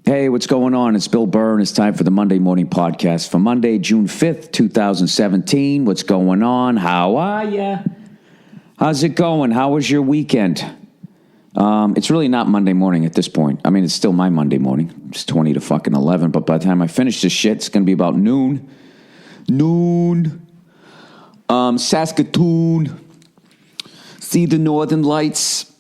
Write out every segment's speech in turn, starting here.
Hey, what's going on? It's Bill Burr, and it's time for the Monday Morning Podcast for Monday, June 5th, 2017. What's going on? How are ya? How's it going? How was your weekend? It's really not Monday morning at this point. I mean, it's still my Monday morning. It's 20 to fucking 11, but by the time I finish this shit, it's going to be about noon. Saskatoon. See the northern lights.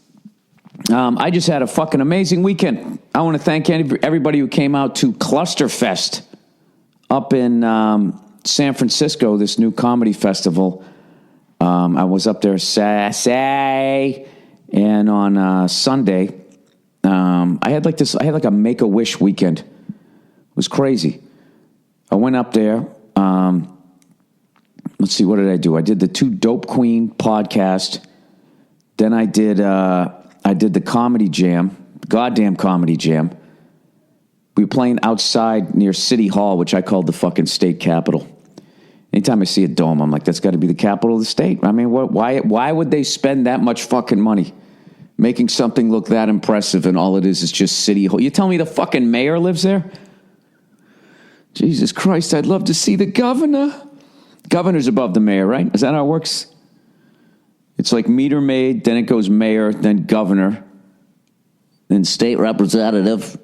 I just had a fucking amazing weekend. I want to thank everybody who came out to Clusterfest up in San Francisco, this new comedy festival. I was up there Saturday, and on Sunday, I had like a Make-A-Wish weekend. It was crazy. I went up there. Let's see, what did I do? I did the 2 Dope Queen podcast. Then I did the comedy jam, goddamn comedy jam. We were playing outside near City Hall, which I called the fucking state capitol. Anytime I see a dome, I'm like, that's got to be the capital of the state. I mean, why would they spend that much fucking money making something look that impressive and all it is just City Hall? You tell me the fucking mayor lives there? Jesus Christ, I'd love to see the governor. Governor's above the mayor, right? Is that how it works? It's like meter maid, then it goes mayor, then governor, then state representative,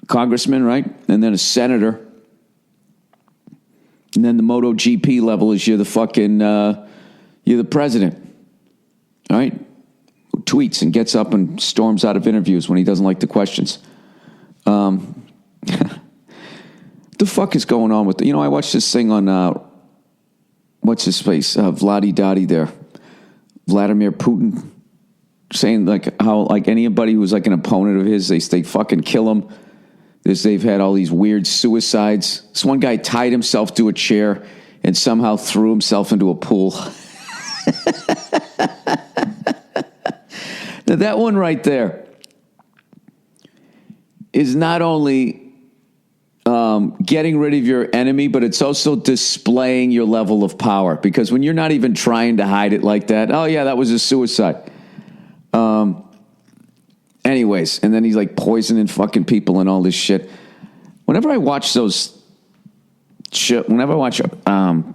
congressman, right? And then a senator. And then the MotoGP level is you're the fucking, you're the president, all right? Who tweets and gets up and storms out of interviews when he doesn't like the questions. The fuck is going on with, I watched this thing on, what's his face, Vladdy there. Vladimir Putin saying like how like anybody who's like an opponent of his, they fucking kill him. They've had all these weird suicides. This one guy tied himself to a chair and somehow threw himself into a pool. Now that one right there is not only getting rid of your enemy, but it's also displaying your level of power. Because when you're not even trying to hide it like that, oh yeah, that was a suicide. Anyways, and then he's like poisoning fucking people and all this shit. Whenever I watch those shit, whenever I watch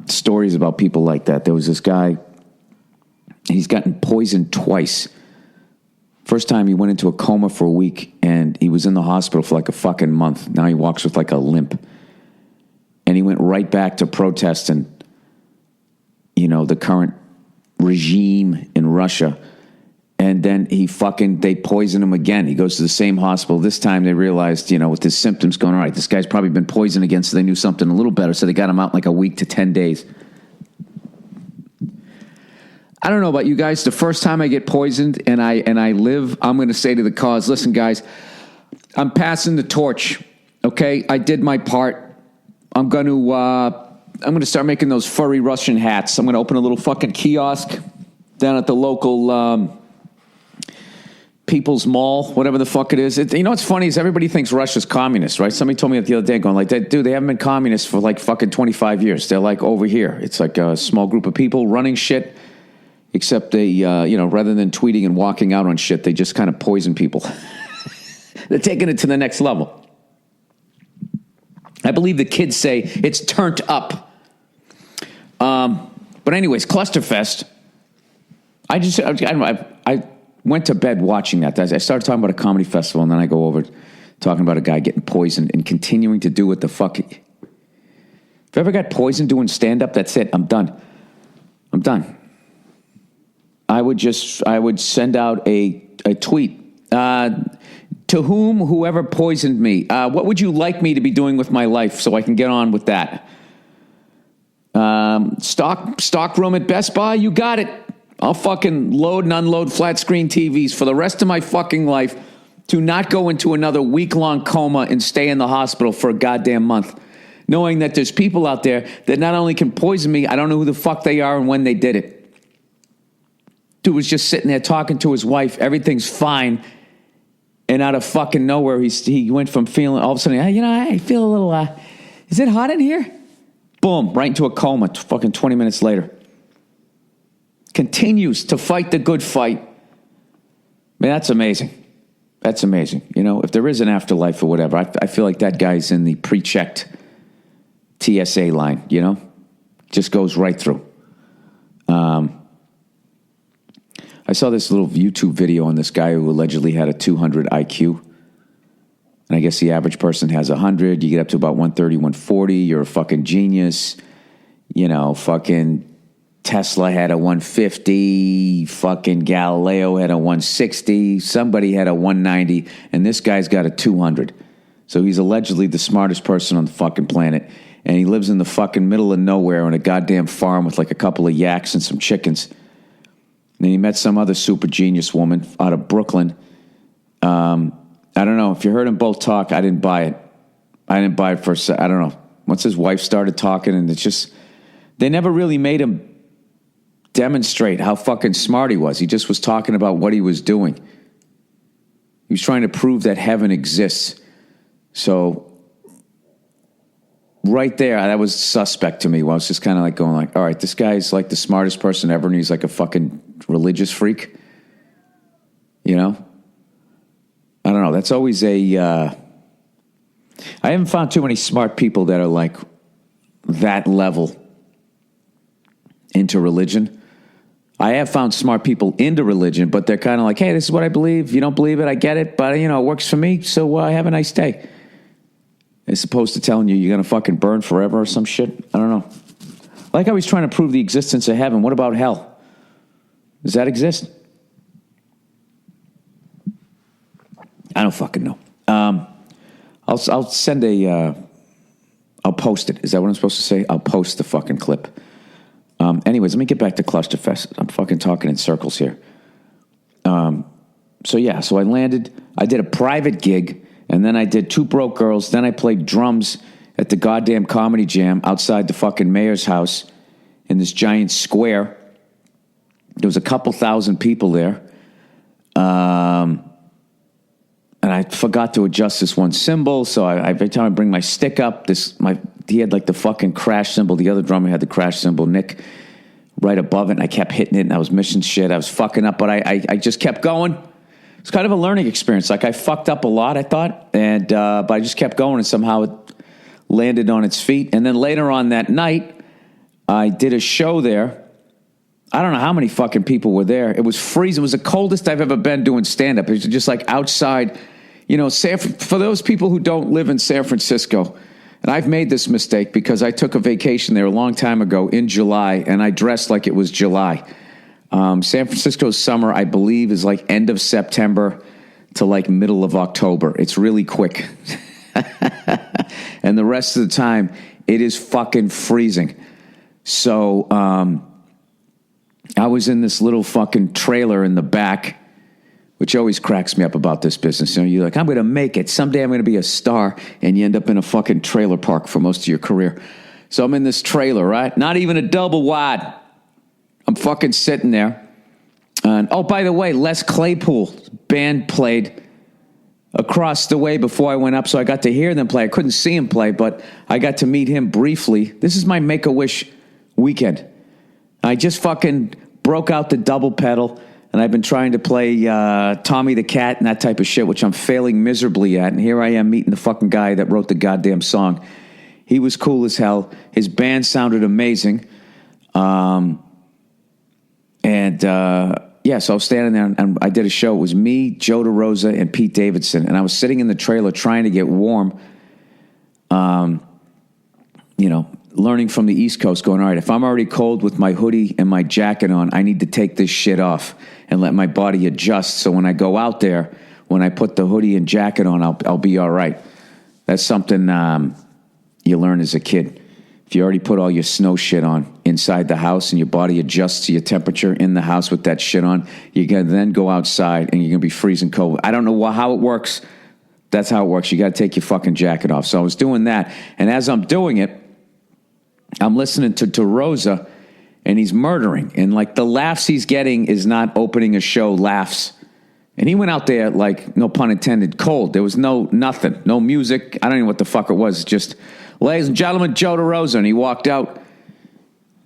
stories about people like that, there was this guy, he's gotten poisoned twice. First time he went into a coma for a week and he was in the hospital for like a fucking month. Now he walks with like a limp. And he went right back to protesting, the current regime in Russia. And then they poison him again. He goes to the same hospital. This time they realized, with his symptoms going, all right, this guy's probably been poisoned again, so they knew something a little better. So they got him out in like a week to 10 days. I don't know about you guys. The first time I get poisoned and I live, I'm going to say to the cause, listen, guys, I'm passing the torch. Okay, I did my part. I'm going to start making those furry Russian hats. I'm going to open a little fucking kiosk down at the local People's Mall, whatever the fuck it is. What's funny is everybody thinks Russia's communist, right? Somebody told me that the other day, going like, dude, they haven't been communists for like fucking 25 years. They're like over here. It's like a small group of people running shit. Except they, rather than tweeting and walking out on shit, they just kind of poison people. They're taking it to the next level. I believe the kids say it's turned up. But anyways, Clusterfest. I went to bed watching that. I started talking about a comedy festival, and then I go over talking about a guy getting poisoned and continuing to do what the fuck. If I ever got poisoned doing stand-up, that's it. I'm done. I would send out a tweet. To whoever poisoned me, what would you like me to be doing with my life so I can get on with that? Stock room at Best Buy, you got it. I'll fucking load and unload flat screen TVs for the rest of my fucking life to not go into another week-long coma and stay in the hospital for a goddamn month. Knowing that there's people out there that not only can poison me, I don't know who the fuck they are and when they did it. Dude was just sitting there talking to his wife. Everything's fine. And out of fucking nowhere, he went from feeling, all of a sudden, I feel a little, is it hot in here? Boom, right into a coma fucking 20 minutes later. Continues to fight the good fight. Man, that's amazing. That's amazing. You know, if there is an afterlife or whatever, I feel like that guy's in the pre-checked TSA line, you know? Just goes right through. I saw this little YouTube video on this guy who allegedly had a 200 IQ. And I guess the average person has 100. You get up to about 130, 140. You're a fucking genius. You know, fucking Tesla had a 150. Fucking Galileo had a 160. Somebody had a 190. And this guy's got a 200. So he's allegedly the smartest person on the fucking planet. And he lives in the fucking middle of nowhere on a goddamn farm with like a couple of yaks and some chickens. And he met some other super genius woman out of Brooklyn. I don't know. If you heard them both talk, I didn't buy it. I don't know. Once his wife started talking, and it's just, they never really made him demonstrate how fucking smart he was. He just was talking about what he was doing. He was trying to prove that heaven exists. So right there, that was suspect to me. Well, I was just kind of like going like, all right, this guy's like the smartest person ever, and he's like a fucking religious freak. You know? I don't know. That's always I haven't found too many smart people that are like that level into religion. I have found smart people into religion, but they're kind of like, hey, this is what I believe. If you don't believe it, I get it. But, you know, it works for me, so have a nice day. As opposed to telling you you're going to fucking burn forever or some shit. I don't know. Like I was trying to prove the existence of heaven. What about hell? Does that exist? I don't fucking know. I'll send I'll post it. Is that what I'm supposed to say? I'll post the fucking clip. Anyways, let me get back to Clusterfest. I'm fucking talking in circles here. So I landed. I did a private gig, and then I did Two Broke Girls. Then I played drums at the goddamn Comedy Jam outside the fucking mayor's house in this giant square. There was a couple thousand people there. And I forgot to adjust this one cymbal, so every time I bring my stick up, he had like the fucking crash cymbal. The other drummer had the crash cymbal, Nick, right above it, and I kept hitting it, and I was missing shit. I was fucking up, but I just kept going. It's kind of a learning experience. Like, I fucked up a lot, I thought, and but I just kept going, and somehow it landed on its feet. And then later on that night, I did a show there. I don't know how many fucking people were there. It was freezing. It was the coldest I've ever been doing stand-up. It was just like outside. You know, for those people who don't live in San Francisco, and I've made this mistake because I took a vacation there a long time ago in July, and I dressed like it was July. San Francisco's summer, I believe, is like end of September to like middle of October. It's really quick. And the rest of the time, it is fucking freezing. So I was in this little fucking trailer in the back, which always cracks me up about this business. You know, you're like, I'm going to make it. Someday I'm going to be a star, and you end up in a fucking trailer park for most of your career. So I'm in this trailer, right? Not even a double wide. I'm fucking sitting there. And, oh, by the way, Les Claypool's band played across the way before I went up, so I got to hear them play. I couldn't see him play, but I got to meet him briefly. This is my Make-A-Wish weekend. I just fucking broke out the double pedal, and I've been trying to play Tommy the Cat and that type of shit, which I'm failing miserably at. And here I am meeting the fucking guy that wrote the goddamn song. He was cool as hell. His band sounded amazing. So I was standing there, and I did a show. It was me, Joe DeRosa, and Pete Davidson. And I was sitting in the trailer trying to get warm, learning from the East Coast, going, all right, if I'm already cold with my hoodie and my jacket on, I need to take this shit off and let my body adjust. So when I go out there, when I put the hoodie and jacket on, I'll be all right. That's something you learn as a kid. If you already put all your snow shit on inside the house and your body adjusts to your temperature in the house with that shit on, you're going to then go outside and you're going to be freezing cold. I don't know how it works. That's how it works. You got to take your fucking jacket off. So I was doing that. And as I'm doing it, I'm listening to DeRosa, and he's murdering. And, like, the laughs he's getting is not opening a show laughs. And he went out there, like, no pun intended, cold. There was nothing, no music. I don't know what the fuck it was. Just, ladies and gentlemen, Joe DeRosa. And he walked out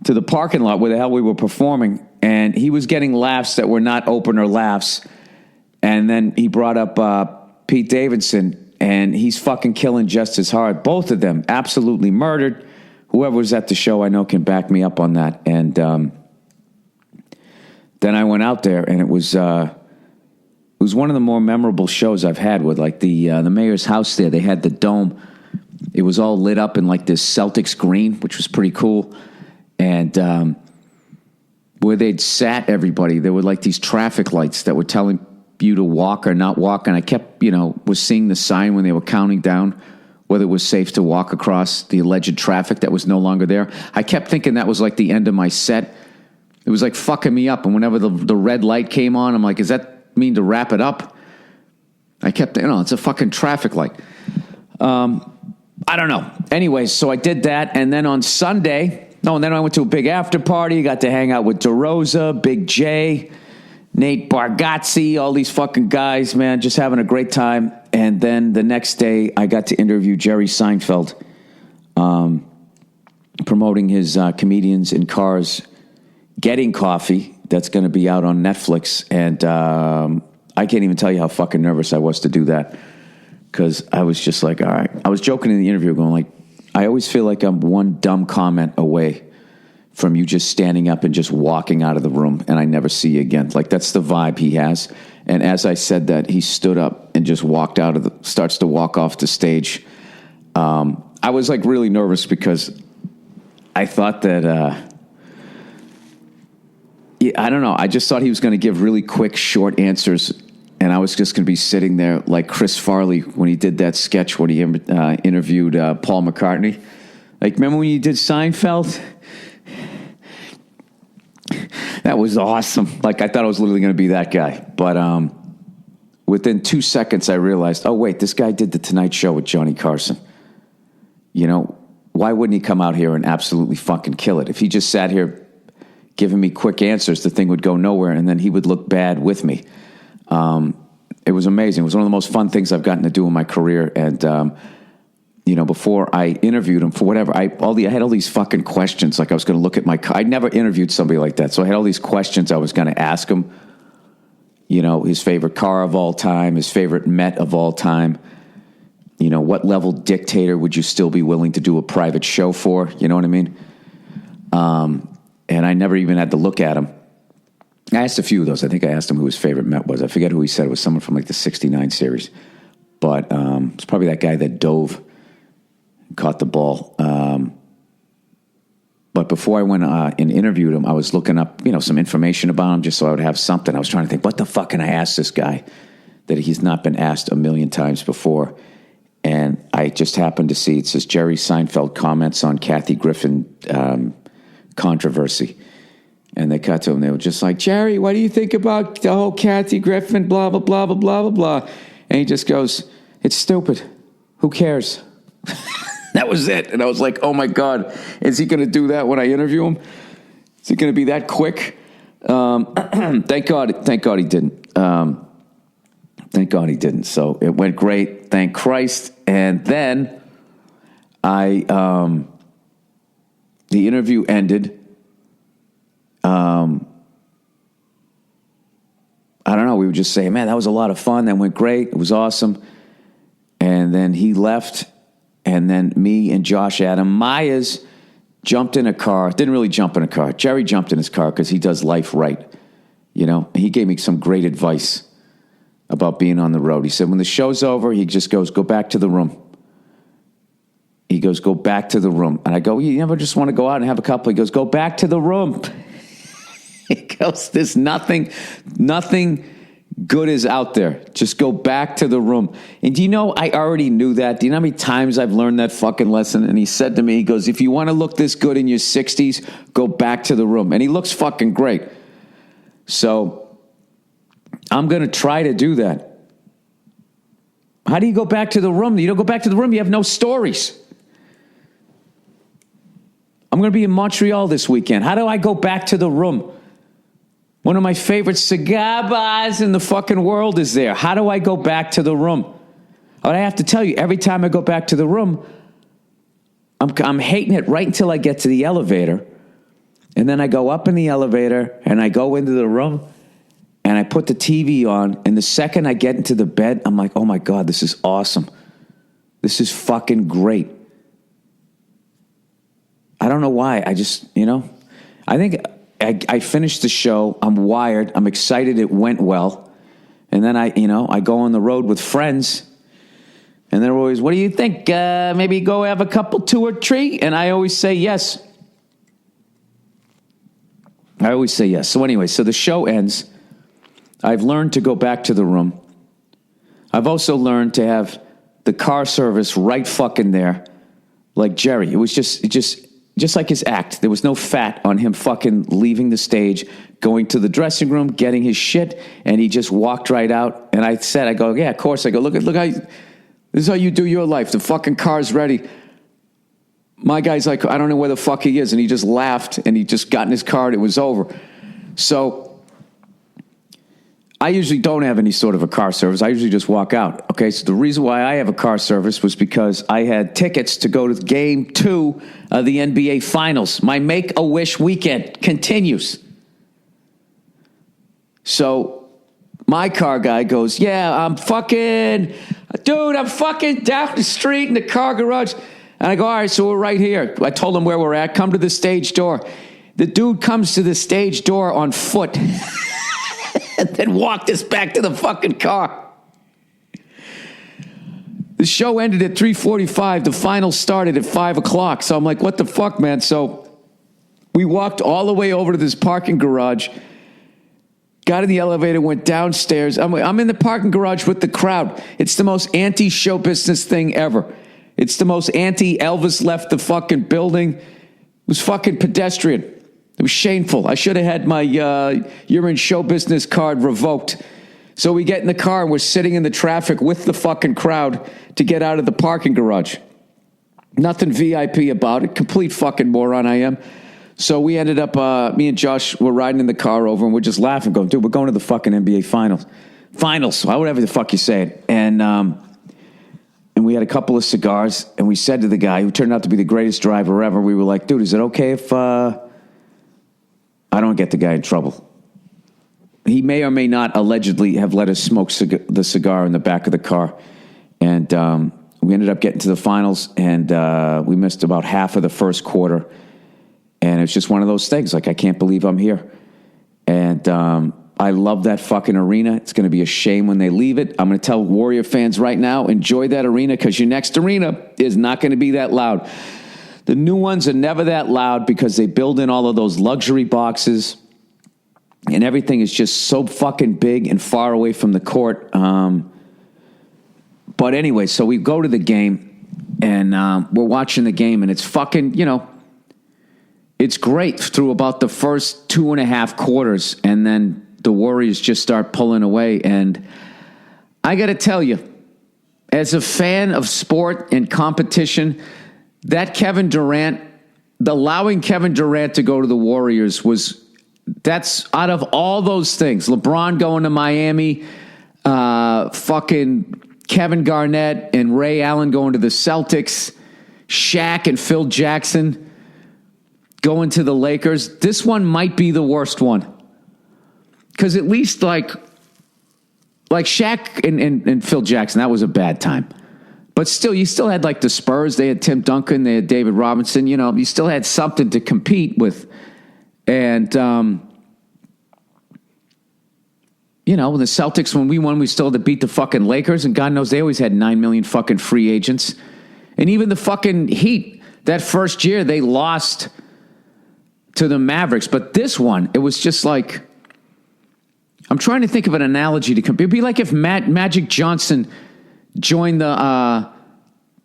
to the parking lot where the hell we were performing, and he was getting laughs that were not opener laughs. And then he brought up Pete Davidson, and he's fucking killing just as hard. Both of them absolutely murdered. Whoever was at the show, I know, can back me up on that. And then I went out there, and it was one of the more memorable shows I've had with like the mayor's house there. They had the dome. It was all lit up in like this Celtics green, which was pretty cool. And where they'd sat everybody, there were like these traffic lights that were telling you to walk or not walk. And I kept, was seeing the sign when they were counting down whether it was safe to walk across the alleged traffic that was no longer there. I kept thinking that was like the end of my set. It was like fucking me up. And whenever the red light came on, I'm like, does that mean to wrap it up? I kept, it's a fucking traffic light. I don't know. Anyways, so I did that. And then on Sunday, and then I went to a big after party. Got to hang out with DeRosa, Big J, Nate Bargatze, all these fucking guys, man, just having a great time. And then the next day, I got to interview Jerry Seinfeld, promoting his Comedians in Cars Getting Coffee. That's going to be out on Netflix. And I can't even tell you how fucking nervous I was to do that. Because I was just like, all right. I was joking in the interview going like, I always feel like I'm one dumb comment away from you just standing up and just walking out of the room and I never see you again. Like that's the vibe he has. And as I said that, he stood up and just walked out starts to walk off the stage. I was like really nervous because I thought that, I don't know. I just thought he was going to give really quick, short answers. And I was just going to be sitting there like Chris Farley when he did that sketch when he interviewed Paul McCartney. Like, remember when you did Seinfeld? That was awesome. Like, I thought I was literally going to be that guy. But within 2 seconds, I realized, oh, wait, this guy did The Tonight Show with Johnny Carson. Why wouldn't he come out here and absolutely fucking kill it? If he just sat here giving me quick answers, the thing would go nowhere, and then he would look bad with me. It was amazing. It was one of the most fun things I've gotten to do in my career. And, before I interviewed him for whatever, I had all these fucking questions. Like I was going to look at I never interviewed somebody like that. So I had all these questions I was going to ask him, his favorite car of all time, his favorite Met of all time. What level dictator would you still be willing to do a private show for? You know what I mean? And I never even had to look at him. I asked a few of those. I think I asked him who his favorite Met was. I forget who he said. It was someone from like the 69 series. But it's probably that guy that dove and caught the ball. But before I went and interviewed him, I was looking up, some information about him just so I would have something. I was trying to think, what the fuck can I ask this guy that he's not been asked a million times before? And I just happened to see, it says Jerry Seinfeld comments on Kathy Griffin controversy. And they cut to him. They were just like, Jerry, what do you think about the whole Kathy Griffin, blah, blah, blah, blah, blah, blah, blah. And he just goes, it's stupid. Who cares? That was it. And I was like, oh, my God. Is he going to do that when I interview him? Is it going to be that quick? Thank God he didn't. Thank God he didn't. So it went great. Thank Christ. And then the interview ended. I don't know. We were just saying, man, that was a lot of fun. That went great. It was awesome. And then he left. And then me and Josh Adam Myers jumped in a car. Didn't really jump in a car. Jerry jumped in his car because he does life right. And he gave me some great advice about being on the road. He said, when the show's over, he just goes, go back to the room. He goes, go back to the room. And I go, you never just want to go out and have a couple? He goes, go back to the room. He goes, there's nothing good is out there. Just go back to the room. And do you know, I already knew that. Do you know how many times I've learned that fucking lesson? And he said to me, he goes, if you want to look this good in your 60s, go back to the room. And he looks fucking great. So I'm going to try to do that. How do you go back to the room? You don't go back to the room. You have no stories. I'm going to be in Montreal this weekend. How do I go back to the room? One of my favorite cigar bars in the fucking world is there. How do I go back to the room? But I have to tell you, every time I go back to the room, I'm hating it right until I get to the elevator. And then I go up in the elevator and I go into the room and I put the TV on, and the second I get into the bed, I'm like, oh my God, this is awesome. This is fucking great. I don't know why. I just, I think I finished the show. I'm wired. I'm excited it went well. And then I go on the road with friends, and they're always, what do you think? Maybe go have a couple, 2 or 3? And I always say yes. So anyway, so the show ends. I've learned to go back to the room. I've also learned to have the car service right fucking there. Like Jerry. It was just like his act. There was no fat on him fucking leaving the stage, going to the dressing room, getting his shit, and he just walked right out. And I go, yeah, of course. I go, look how, this is how you do your life. The fucking car's ready. My guy's like, I don't know where the fuck he is. And he just laughed, and he just got in his car, and it was over. So I usually don't have any sort of a car service. I usually just walk out. Okay, so the reason why I have a car service was because I had tickets to go to Game 2 of the NBA Finals. My Make-A-Wish weekend continues. So my car guy goes, yeah, I'm fucking down the street in the car garage. And I go, all right, so we're right here. I told him where we're at. Come to the stage door. The dude comes to the stage door on foot and then walked us back to the fucking car. The show ended at 3:45. The finals started at 5 o'clock. So I'm like, what the fuck, man? So we walked all the way over to this parking garage, got in the elevator, went downstairs. I'm in the parking garage with the crowd. It's the most anti-show business thing ever. It's the most anti-Elvis left the fucking building. It was fucking pedestrian. It was shameful. I should have had my you're in show business card revoked. So we get in the car and we're sitting in the traffic with the fucking crowd to get out of the parking garage. Nothing VIP about it. Complete fucking moron I am. So we ended up, me and Josh were riding in the car over, and we're just laughing, going, dude, we're going to the fucking NBA Finals. Whatever the fuck you say it. And we had a couple of cigars, and we said to the guy, who turned out to be the greatest driver ever, we were like, dude, is it okay if I don't get the guy in trouble? He may or may not allegedly have let us smoke the cigar in the back of the car. And we ended up getting to the finals, and we missed about half of the first quarter. And it's just one of those things. Like, I can't believe I'm here. And I love that fucking arena. It's going to be a shame when they leave it. I'm going to tell Warrior fans right now, enjoy that arena, because your next arena is not going to be that loud. The new ones are never that loud because they build in all of those luxury boxes, and everything is just so fucking big and far away from the court. But anyway, so we go to the game, and we're watching the game, and it's fucking, it's great through about the first 2.5 quarters, and then the Warriors just start pulling away. And I got to tell you, as a fan of sport and competition, that Kevin Durant, allowing Kevin Durant to go to the Warriors that's out of all those things. LeBron going to Miami, fucking Kevin Garnett and Ray Allen going to the Celtics, Shaq and Phil Jackson going to the Lakers. This one might be the worst one. Because at least like Shaq and Phil Jackson, that was a bad time. But still, you still had like the Spurs. They had Tim Duncan. They had David Robinson. You still had something to compete with. And, the Celtics, when we won, we still had to beat the fucking Lakers. And God knows they always had 9 million fucking free agents. And even the fucking Heat, that first year, they lost to the Mavericks. But this one, it was just like, I'm trying to think of an analogy to compare. It'd be like if Magic Johnson joined the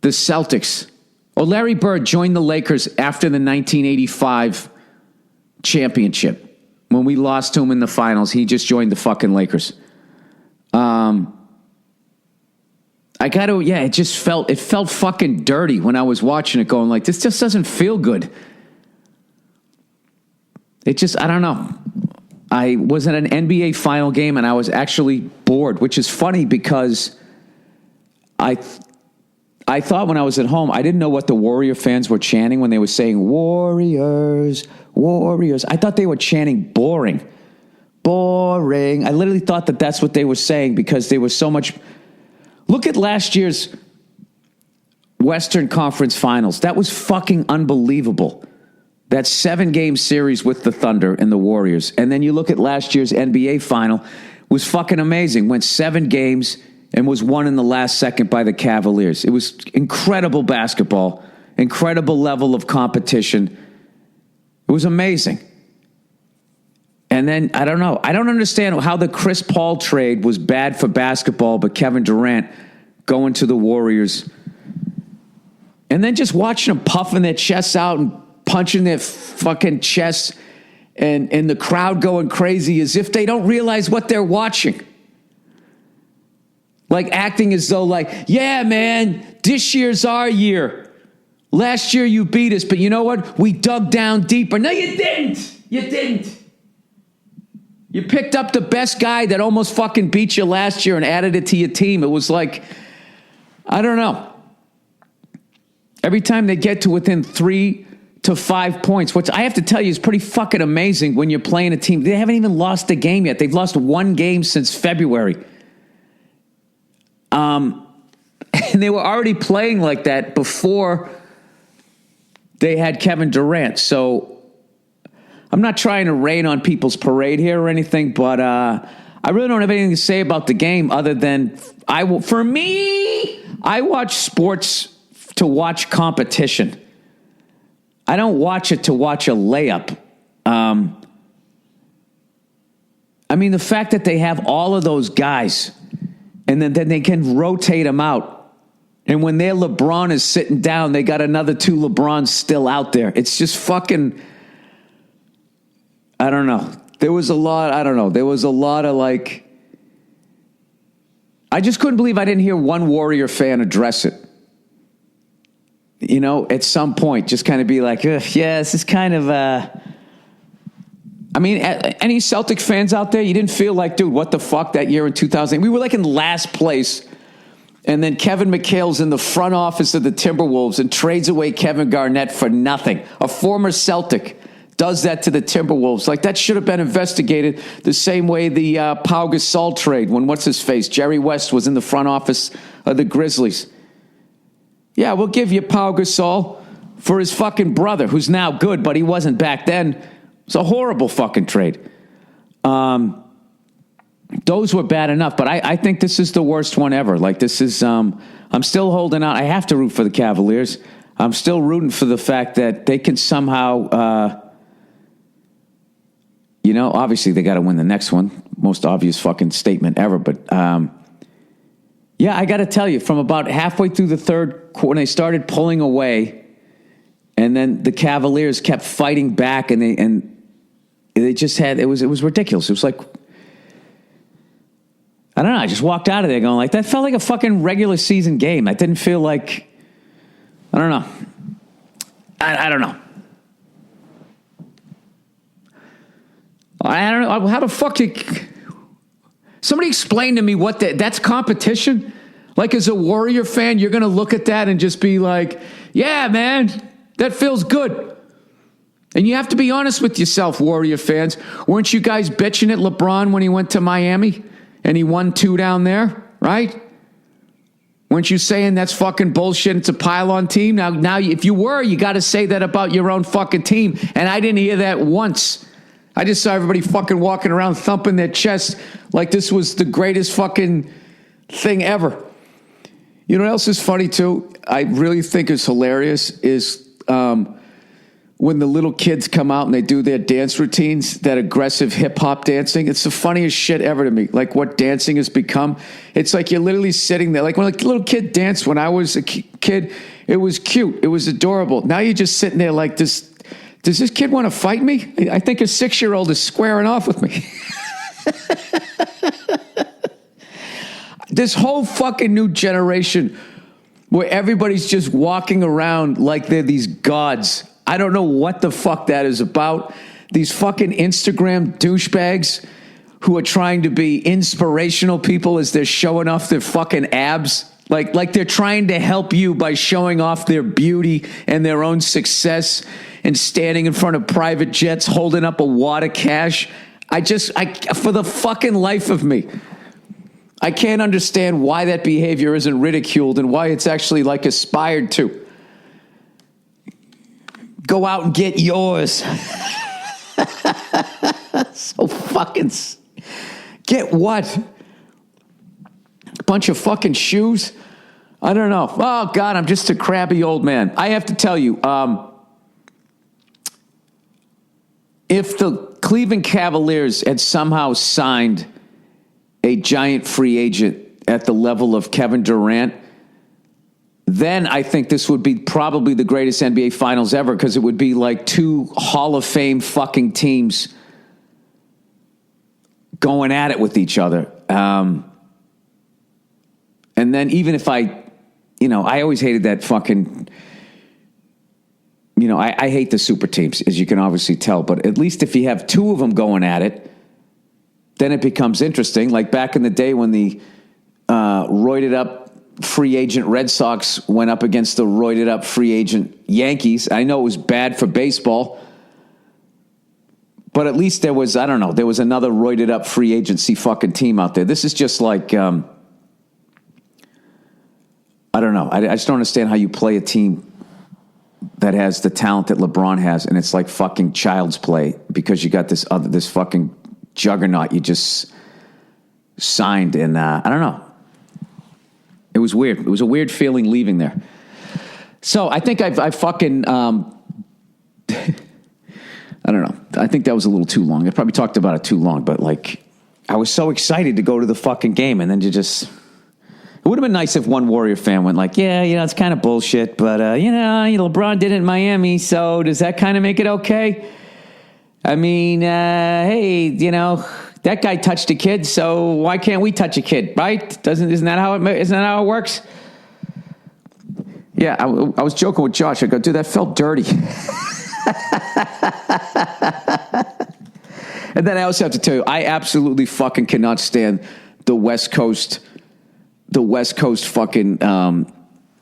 Celtics, or Larry Bird joined the Lakers after the 1985 championship. When we lost to him in the finals, he just joined the fucking Lakers. It felt fucking dirty when I was watching it, going like, this just doesn't feel good. I don't know. I was at an NBA final game, and I was actually bored, which is funny because I thought when I was at home, I didn't know what the Warrior fans were chanting when they were saying, Warriors, Warriors. I thought they were chanting boring. Boring. I literally thought that that's what they were saying because they were so much. Look at last year's Western Conference Finals. That was fucking unbelievable. That 7-game series with the Thunder and the Warriors. And then you look at last year's NBA Final, was fucking amazing. Went 7 games and was won in the last second by the Cavaliers. It was incredible basketball, incredible level of competition. It was amazing. And then, I don't know. I don't understand how the Chris Paul trade was bad for basketball, but Kevin Durant going to the Warriors. And then just watching them puffing their chests out and punching their fucking chests and the crowd going crazy as if they don't realize what they're watching. Like acting as though like, yeah, man, this year's our year. Last year you beat us, but you know what? We dug down deeper. No, you didn't. You didn't. You picked up the best guy that almost fucking beat you last year and added it to your team. It was like, I don't know. Every time they get to within 3 to 5 points, which I have to tell you is pretty fucking amazing when you're playing a team. They haven't even lost a game yet. They've lost 1 game since February. And they were already playing like that before they had Kevin Durant. So I'm not trying to rain on people's parade here or anything, but I really don't have anything to say about the game other than I watch sports to watch competition. I don't watch it to watch a layup. I mean, the fact that they have all of those guys and then they can rotate them out. And when their LeBron is sitting down, they got another 2 LeBrons still out there. It's just fucking, I don't know. There was a lot of like, I just couldn't believe I didn't hear one Warrior fan address it. You know, at some point, just kind of be like, yeah, this is kind of, I mean, any Celtic fans out there, you didn't feel like, dude, what the fuck that year in 2000? We were like in last place. And then Kevin McHale's in the front office of the Timberwolves and trades away Kevin Garnett for nothing. A former Celtic does that to the Timberwolves. Like, that should have been investigated the same way the Pau Gasol trade when, Jerry West was in the front office of the Grizzlies. Yeah, we'll give you Pau Gasol for his fucking brother, who's now good, but he wasn't back then. It's a horrible fucking trade. Those were bad enough, but I think this is the worst one ever. Like, this is, I'm still holding out. I have to root for the Cavaliers. I'm still rooting for the fact that they can somehow, obviously they got to win the next one. Most obvious fucking statement ever. But, yeah, I got to tell you, from about halfway through the third quarter, when they started pulling away, and then the Cavaliers kept fighting back, and they just had, it was ridiculous. It was like, I don't know. I just walked out of there going like, that felt like a fucking regular season game. I didn't feel like, I don't know. I don't know. I don't know. How the fuck somebody explain to me what that's competition? Like, as a Warrior fan, you're going to look at that and just be like, yeah, man, that feels good. And you have to be honest with yourself, Warrior fans. Weren't you guys bitching at LeBron when he went to Miami? And he won 2 down there, right? Weren't you saying that's fucking bullshit? It's a pile-on team. Now, if you were, you got to say that about your own fucking team. And I didn't hear that once. I just saw everybody fucking walking around thumping their chest like this was the greatest fucking thing ever. You know what else is funny too? I really think is hilarious is when the little kids come out and they do their dance routines, that aggressive hip-hop dancing. It's the funniest shit ever to me, like what dancing has become. It's like you're literally sitting there. Like when a little kid danced when I was a kid, it was cute. It was adorable. Now you're just sitting there like this. Does this kid want to fight me? I think a 6-year-old is squaring off with me. This whole fucking new generation where everybody's just walking around like they're these gods. I don't know what the fuck that is about. These fucking Instagram douchebags who are trying to be inspirational people as they're showing off their fucking abs. Like they're trying to help you by showing off their beauty and their own success and standing in front of private jets holding up a wad of cash. For the fucking life of me, I can't understand why that behavior isn't ridiculed and why it's actually like aspired to. Go out and get yours. So fucking... Get what? A bunch of fucking shoes? I don't know. Oh, God, I'm just a crabby old man. I have to tell you, if the Cleveland Cavaliers had somehow signed a giant free agent at the level of Kevin Durant, then I think this would be probably the greatest NBA Finals ever, because it would be like two Hall of Fame fucking teams going at it with each other. And then even if I always hated that fucking, I hate the super teams, as you can obviously tell, but at least if you have two of them going at it, then it becomes interesting. Like back in the day when the roided up free agent Red Sox went up against the roided up free agent Yankees. I know it was bad for baseball, but at least there was another roided up free agency fucking team out there. This is just like, I don't know. I just don't understand how you play a team that has the talent that LeBron has, and it's like fucking child's play because you got this fucking juggernaut you just signed, and I don't know. It was weird. It was a weird feeling leaving there. So I think I fucking I don't know. I think that was a little too long. I probably talked about it too long, but like I was so excited to go to the fucking game, and then you just... It would have been nice if one Warrior fan went like, yeah, it's kind of bullshit, but, LeBron did it in Miami, so does that kind of make it okay? I mean, hey, that guy touched a kid, so why can't we touch a kid, right? Isn't that how it works? Yeah, I was joking with Josh. I go, dude, that felt dirty. And then I also have to tell you, I absolutely fucking cannot stand the West Coast fucking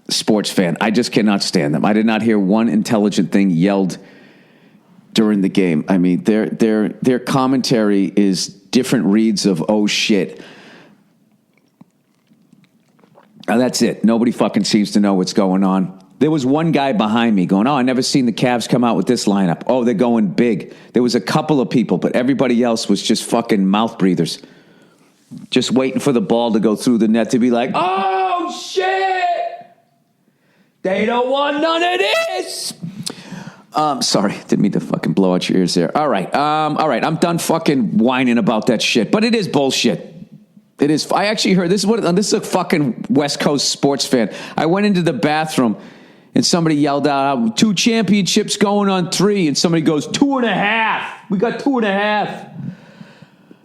sports fan. I just cannot stand them. I did not hear one intelligent thing yelled during the game. I mean, their commentary is different reads of oh shit. Now that's it. Nobody fucking seems to know what's going on. There was one guy behind me going, oh, I never seen the Cavs come out with this lineup. Oh, they're going big. There was a couple of people, but everybody else was just fucking mouth breathers. Just waiting for the ball to go through the net to be like, oh, shit! They don't want none of this! Sorry, didn't mean to fucking blow out your ears there. All right, I'm done fucking whining about that shit, but it is bullshit. It is. I actually heard, this is a fucking West Coast sports fan. I went into the bathroom, and somebody yelled out, 2 championships going on 3, and somebody goes, 2.5. We got 2.5.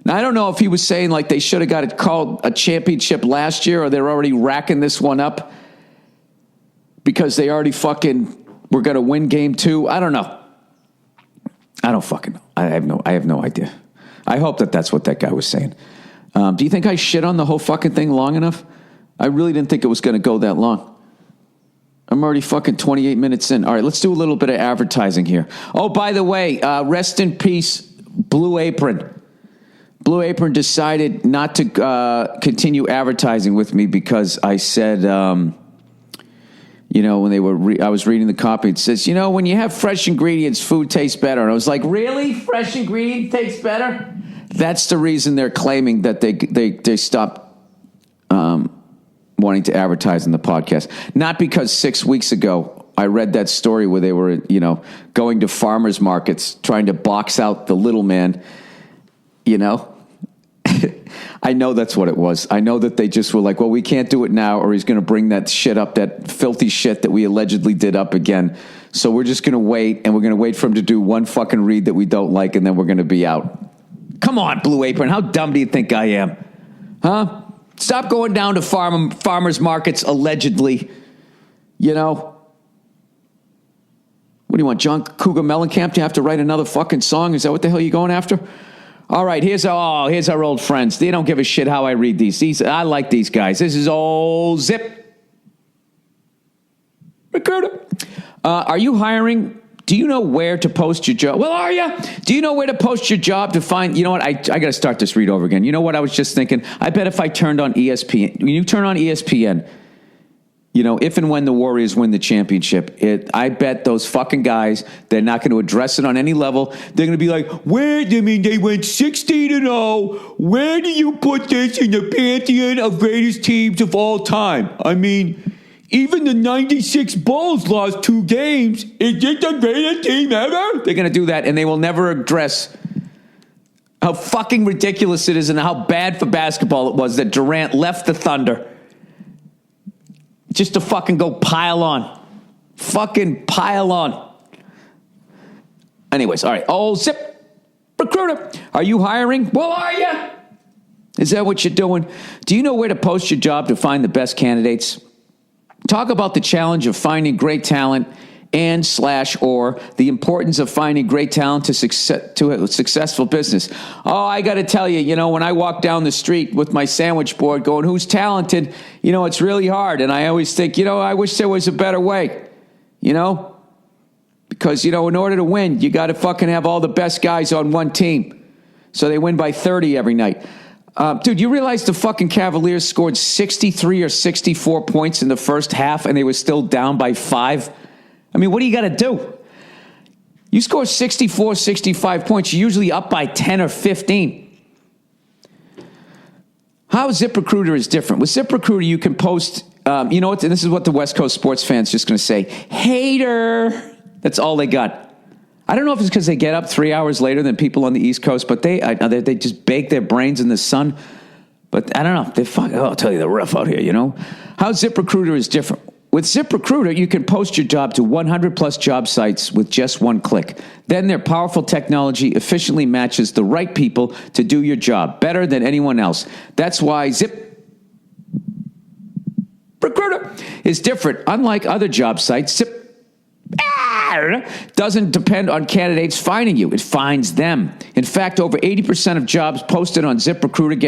Now, I don't know if he was saying like they should have got it called a championship last year, or they're already racking this one up because they already fucking were going to win game 2. I don't know. I don't fucking know. I have no idea. I hope that's what that guy was saying. Do you think I shit on the whole fucking thing long enough? I really didn't think it was going to go that long. I'm already fucking 28 minutes in. All right, let's do a little bit of advertising here. Oh, by the way, rest in peace, Blue Apron. Blue Apron decided not to continue advertising with me because I said, when I was reading the copy, it says, when you have fresh ingredients, food tastes better. And I was like, really? Fresh ingredients tastes better? That's the reason they're claiming that they stopped wanting to advertise in the podcast. Not because 6 weeks ago I read that story where they were, going to farmers markets trying to box out the little man, I know that's what it was. I know that they just were like, well, we can't do it now, or he's going to bring that shit up, that filthy shit that we allegedly did up again. So we're just going to wait, and we're going to wait for him to do one fucking read that we don't like, and then we're going to be out. Come on, Blue Apron. How dumb do you think I am? Huh? Stop going down to farmers markets allegedly. What do you want, John Cougar Mellencamp to have to write another fucking song? Is that what the hell you're going after? All right, here's our old friends. They don't give a shit how I read these. I like these guys. This is old Zip Recruiter. Are you hiring Do you know where to post your job? Well, are you? Do you know where to post your job to find, you know what? I got to start this read over again. You know what? I was just thinking, I bet if I turned on ESPN, when you turn on ESPN, you know, if and when the Warriors win the championship, I bet those fucking guys, they're not going to address it on any level. They're going to be like, they went 16-0. Where do you put this in the pantheon of greatest teams of all time? I mean, even the 96 Bulls lost 2 games. Is it the greatest team ever? They're going to do that, and they will never address how fucking ridiculous it is and how bad for basketball it was that Durant left the Thunder just to fucking go pile on. Fucking pile on. Anyways, all right. Oh, ZipRecruiter. Are you hiring? Well, are you? Is that what you're doing? Do you know where to post your job to find the best candidates? Talk about the challenge of finding great talent or the importance of finding great talent to a successful business. Oh, I got to tell you, you know, when I walk down the street with my sandwich board going, who's talented? You know, it's really hard. And I always think, you know, I wish there was a better way, you know, because, you know, in order to win, you got to fucking have all the best guys on one team. So they win by 30 every night. Dude, you realize the fucking Cavaliers scored 63 or 64 points in the first half and they were still down by 5? I mean, what do you got to do? You score 64, 65 points, you're usually up by 10 or 15. How ZipRecruiter is different. With ZipRecruiter, you can post, you know what, and this is what the West Coast sports fans just going to say, hater. That's all they got. I don't know if it's because they get up 3 hours later than people on the East Coast, but they just bake their brains in the sun. But I don't know. I'll tell you, they're rough out here, you know. How ZipRecruiter is different. With ZipRecruiter, you can post your job to 100-plus job sites with just one click. Then their powerful technology efficiently matches the right people to do your job better than anyone else. That's why ZipRecruiter is different. Unlike other job sites, doesn't depend on candidates finding you. It finds them. In fact, over 80% of jobs posted on ZipRecruiter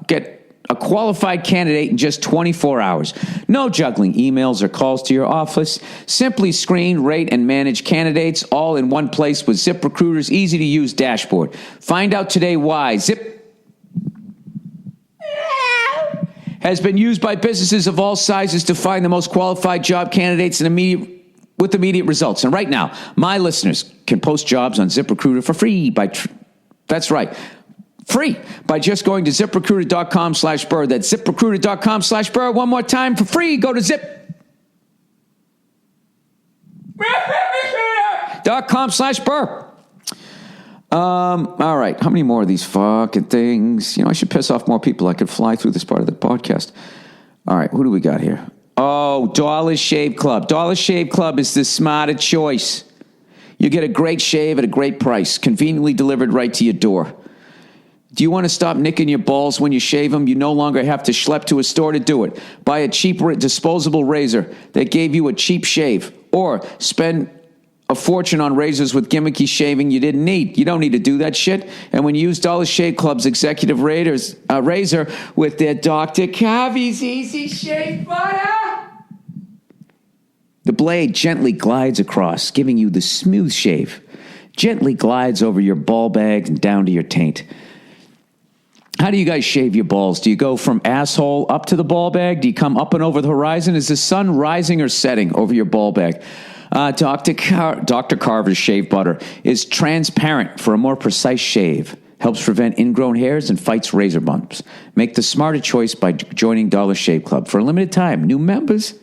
get a qualified candidate in just 24 hours. No juggling emails or calls to your office. Simply screen, rate, and manage candidates all in one place with ZipRecruiter's easy-to-use dashboard. Find out today why Zip has been used by businesses of all sizes to find the most qualified job candidates with immediate results. And right now, my listeners can post jobs on ZipRecruiter for free that's right. Free by just going to ZipRecruiter.com/Burr. That's ZipRecruiter.com/Burr. One more time for free. Go to ZipRecruiter.com/Burr. All right. How many more of these fucking things? You know, I should piss off more people. I could fly through this part of the podcast. All right. Who do we got here? Oh, Dollar Shave Club. Dollar Shave Club is the smarter choice. You get a great shave at a great price, conveniently delivered right to your door. Do you want to stop nicking your balls when you shave them? You no longer have to schlep to a store to do it. Buy a cheap disposable razor that gave you a cheap shave. Or spend a fortune on razors with gimmicky shaving you didn't need. You don't need to do that shit. And when you use Dollar Shave Club's executive razor with their Dr. Cavi's Easy Shave Butter, the blade gently glides across, giving you the smooth shave. Gently glides over your ball bag and down to your taint. How do you guys shave your balls? Do you go from asshole up to the ball bag? Do you come up and over the horizon? Is the sun rising or setting over your ball bag? Dr. Carver's Shave Butter is transparent for a more precise shave. Helps prevent ingrown hairs and fights razor bumps. Make the smarter choice by joining Dollar Shave Club. For a limited time, new members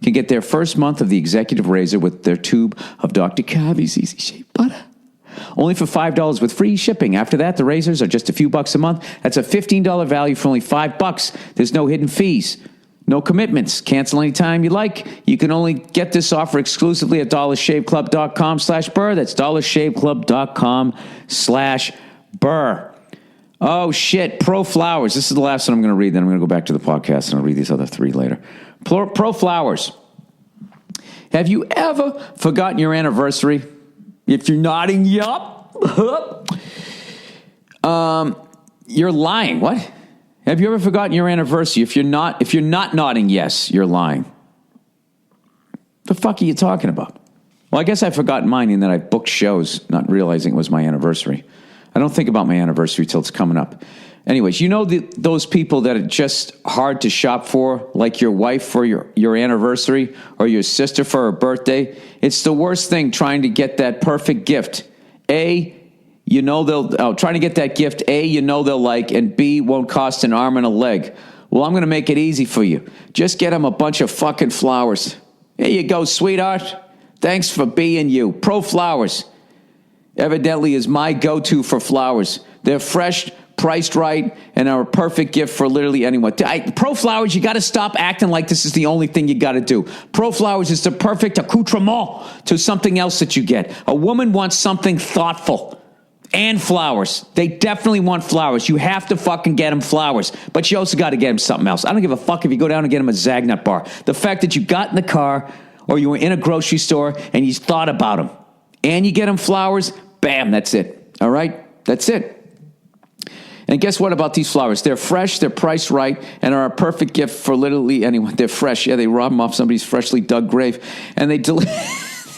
can get their first month of the executive razor with their tube of Dr. Cavi's Easy Shave Butter. Only for $5 with free shipping. After that, the razors are just a few bucks a month. That's a $15 value for only $5. There's no hidden fees. No commitments. Cancel anytime you like. You can only get this offer exclusively at dollarshaveclub.com/Burr. That's dollarshaveclub.com/Burr. Oh, shit. Pro Flowers. This is the last one I'm going to read. Then I'm going to go back to the podcast and I'll read these other 3 later. Pro Flowers. Have you ever forgotten your anniversary? If you're nodding, yup. You're lying. What? Have you ever forgotten your anniversary? If you're not nodding yes, you're lying. The fuck are you talking about? Well, I guess I forgot mine in that I booked shows, not realizing it was my anniversary. I don't think about my anniversary till it's coming up. Anyways, you know those people that are just hard to shop for, like your wife for your anniversary or your sister for her birthday? It's the worst thing trying to get that perfect gift. Trying to get that gift, A, you know they'll like, and B, won't cost an arm and a leg. Well, I'm going to make it easy for you. Just get them a bunch of fucking flowers. Here you go, sweetheart. Thanks for being you. Pro Flowers evidently is my go-to for flowers. They're fresh, priced right, and are a perfect gift for literally anyone. Pro Flowers, you got to stop acting like this is the only thing you got to do. Pro Flowers is the perfect accoutrement to something else that you get. A woman wants something thoughtful and flowers. They definitely want flowers. You have to fucking get them flowers, but you also got to get them something else. I don't give a fuck if you go down and get them a Zagnut bar. The fact that you got in the car or you were in a grocery store and you thought about them and you get them flowers, bam, that's it. All right? That's it. And guess what about these flowers? They're fresh, they're priced right, and are a perfect gift for literally anyone. They're fresh. Yeah, they rob them off somebody's freshly dug grave, and they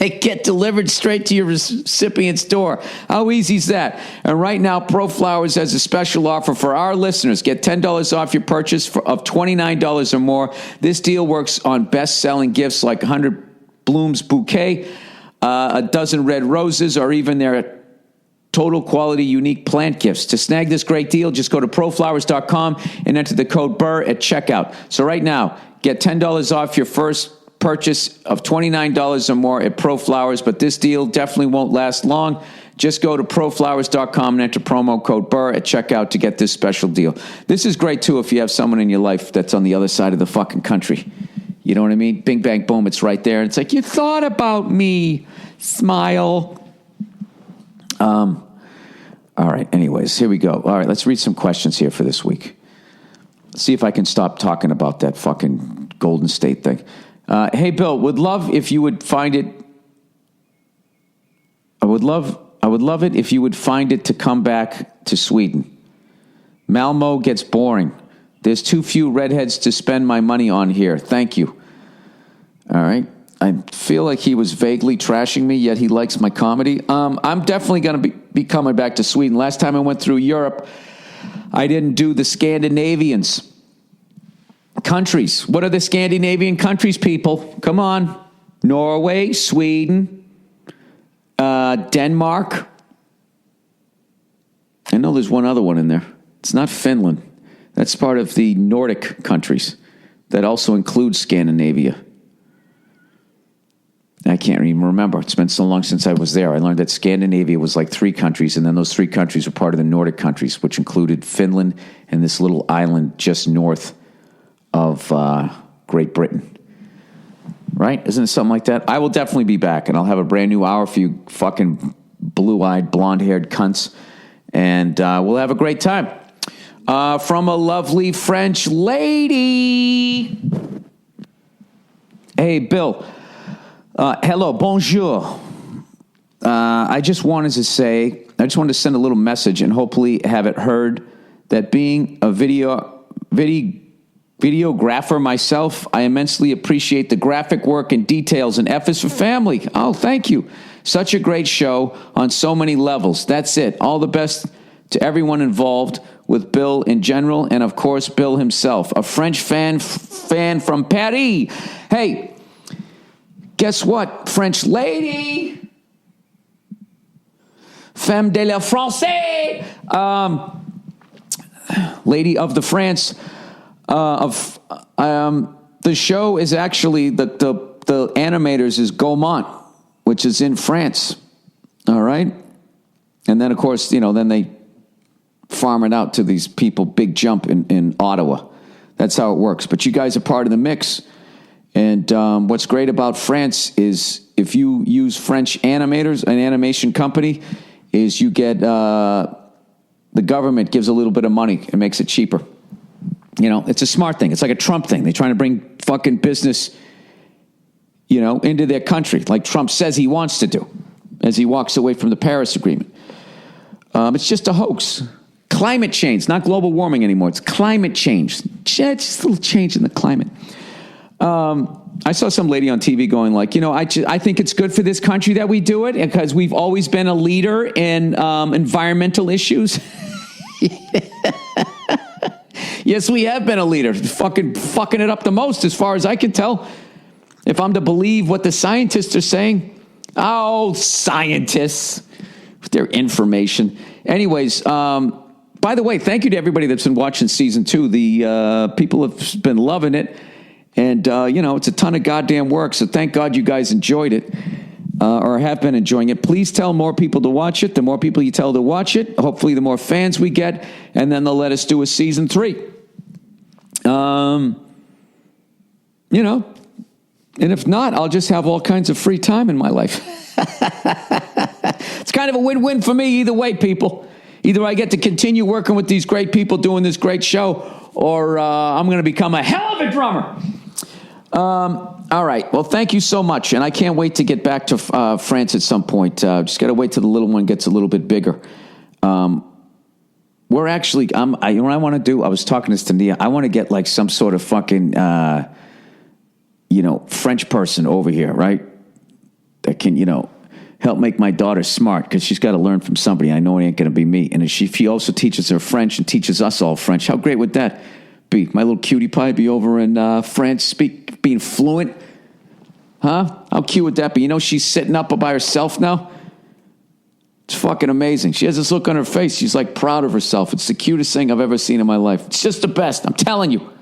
get delivered straight to your recipient's door. How easy is that? And right now, Pro Flowers has a special offer for our listeners. Get $10 off your purchase of $29 or more. This deal works on best-selling gifts like 100 Blooms Bouquet, a dozen red roses, or even their total quality unique plant gifts. To snag this great deal, just go to proflowers.com and enter the code Burr at checkout. So right now, get $10 off your first purchase of $29 or more at Pro Flowers, but this deal definitely won't last long. Just go to proflowers.com and enter promo code Burr at checkout to get this special deal. This is great, too, if you have someone in your life that's on the other side of the fucking country. You know what I mean? Bing, bang, boom, it's right there. It's like, you thought about me. Smile. All right, anyways, here we go. All right, let's read some questions here for this week. Let's see if I can stop talking about that fucking Golden State thing. Hey, Bill, would love if you would find it. I would love it if you would find it to come back to Sweden. Malmo gets boring. There's too few redheads to spend my money on here. Thank you. All right. I feel like he was vaguely trashing me, yet he likes my comedy. I'm definitely going to be coming back to Sweden. Last time I went through Europe, I didn't do the Scandinavians. Countries. What are the Scandinavian countries, people? Come on. Norway, Sweden, Denmark. I know there's one other one in there. It's not Finland. That's part of the Nordic countries. That also includes Scandinavia. I can't even remember. It's been so long since I was there. I learned that Scandinavia was like 3 countries, and then those 3 countries were part of the Nordic countries, which included Finland and this little island just north of Great Britain. Right? Isn't it something like that? I will definitely be back, and I'll have a brand new hour for you fucking blue-eyed, blonde-haired cunts, and we'll have a great time. From a lovely French lady. Hey, Bill. Hello, bonjour. I just wanted to send a little message and hopefully have it heard that being a videographer myself, I immensely appreciate the graphic work and details and efforts for family. Oh, thank you. Such a great show on so many levels. That's it. All the best to everyone involved with Bill in general and, of course, Bill himself, a French fan from Paris. Hey, guess what, French lady? Femme de la France. Lady of the France. The show is actually, the animators is Gaumont, which is in France. All right? And then, of course, then they farm it out to these people, Big Jump in Ottawa. That's how it works. But you guys are part of the mix. And what's great about France is if you use French animators, an animation company, is you get the government gives a little bit of money and makes it cheaper. It's a smart thing. It's like a Trump thing. They're trying to bring fucking business, into their country, like Trump says he wants to do, as he walks away from the Paris Agreement. It's just a hoax. Climate change, not global warming anymore. It's climate change. It's just a little change in the climate. I saw some lady on TV going like, I think it's good for this country that we do it because we've always been a leader in environmental issues. Yes, we have been a leader. Fucking it up the most as far as I can tell. If I'm to believe what the scientists are saying. Oh, scientists. With their information. Anyways, by the way, thank you to everybody that's been watching season 2. The people have been loving it. And, it's a ton of goddamn work. So thank God you guys enjoyed it or have been enjoying it. Please tell more people to watch it. The more people you tell to watch it, hopefully the more fans we get. And then they'll let us do a season 3. And if not, I'll just have all kinds of free time in my life. It's kind of a win-win for me either way, people. Either I get to continue working with these great people doing this great show, or I'm going to become a hell of a drummer. All right. Well, thank you so much. And I can't wait to get back to France at some point. Just got to wait till the little one gets a little bit bigger. We're actually, you know what I want to do? I was talking to Tania. I want to get like some sort of fucking, French person over here, right? That can, help make my daughter smart because she's got to learn from somebody. I know it ain't going to be me. And if she also teaches her French and teaches us all French, how great would that be? My little cutie pie be over in France being fluent. Huh? How cute would that be? She's sitting up by herself now. It's fucking amazing. She has this look on her face. She's like proud of herself. It's the cutest thing I've ever seen in my life. It's just the best. I'm telling you.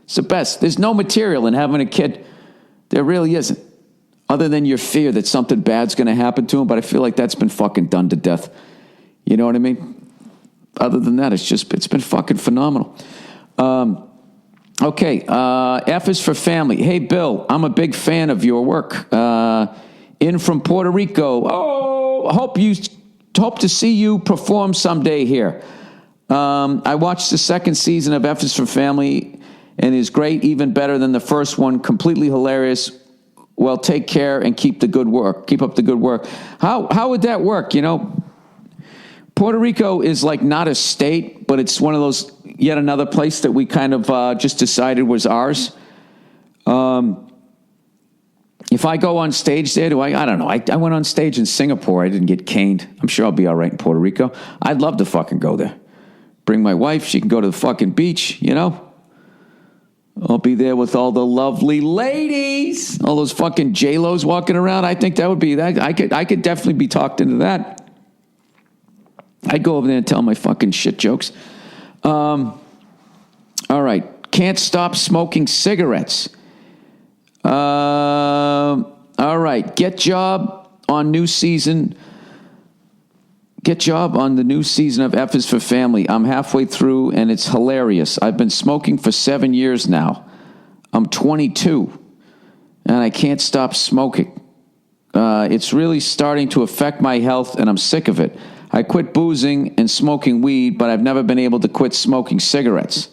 It's the best. There's no material in having a kid. There really isn't. Other than your fear that something bad's going to happen to him. But I feel like that's been fucking done to death. You know what I mean? Other than that, it's been fucking phenomenal. Okay. F is for family. Hey, Bill, I'm a big fan of your work. In from Puerto Rico. Oh, hope to see you perform someday here. I watched the second season of F is for Family and is great, even better than the first one. Completely hilarious. Well, take care and keep the good work. Keep up the good work. How would that work? Puerto Rico is like not a state, but it's one of those, yet another place that we kind of just decided was ours. If I go on stage there, I don't know. I went on stage in Singapore. I didn't get caned. I'm sure I'll be all right in Puerto Rico. I'd love to fucking go there. Bring my wife. She can go to the fucking beach, I'll be there with all the lovely ladies. All those fucking J-Los walking around. I think that would be that. I could definitely be talked into that. I'd go over there and tell my fucking shit jokes. All right. Can't stop smoking cigarettes. All right. Get job on the new season of F is for Family. I'm halfway through and it's hilarious. I've been smoking for 7 years now. I'm 22 and I can't stop smoking. It's really starting to affect my health and I'm sick of it. I quit boozing and smoking weed, but I've never been able to quit smoking cigarettes.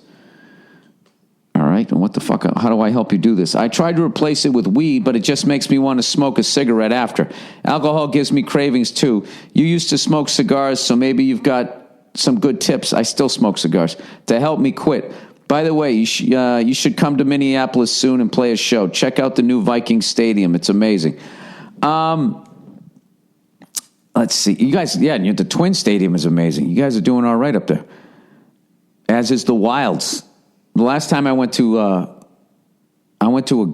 All right, and what the fuck? How do I help you do this? I tried to replace it with weed, but it just makes me want to smoke a cigarette after. Alcohol gives me cravings too. You used to smoke cigars, so maybe you've got some good tips. I still smoke cigars to help me quit. By the way, you should come to Minneapolis soon and play a show. Check out the new Viking Stadium. It's amazing. Let's see. You guys, the Twin Stadium is amazing. You guys are doing all right up there. As is the Wilds. The last time I went to what do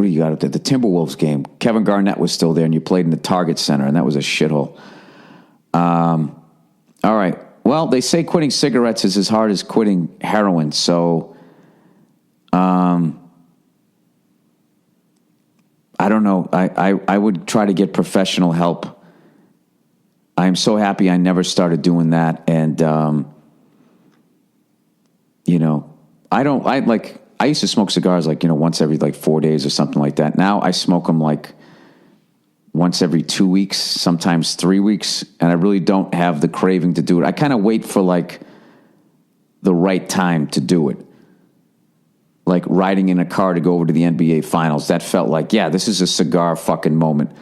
you got up there? The Timberwolves game. Kevin Garnett was still there, and you played in the Target Center, and that was a shithole. All right. Well, they say quitting cigarettes is as hard as quitting heroin, so I don't know. I would try to get professional help. I'm so happy I never started doing that, and I used to smoke cigars once every 4 days or something like that. Now I smoke them once every 2 weeks, sometimes 3 weeks, and I really don't have the craving to do it. I kind of wait for the right time to do it. Like riding in a car to go over to the NBA Finals. That felt this is a cigar fucking moment.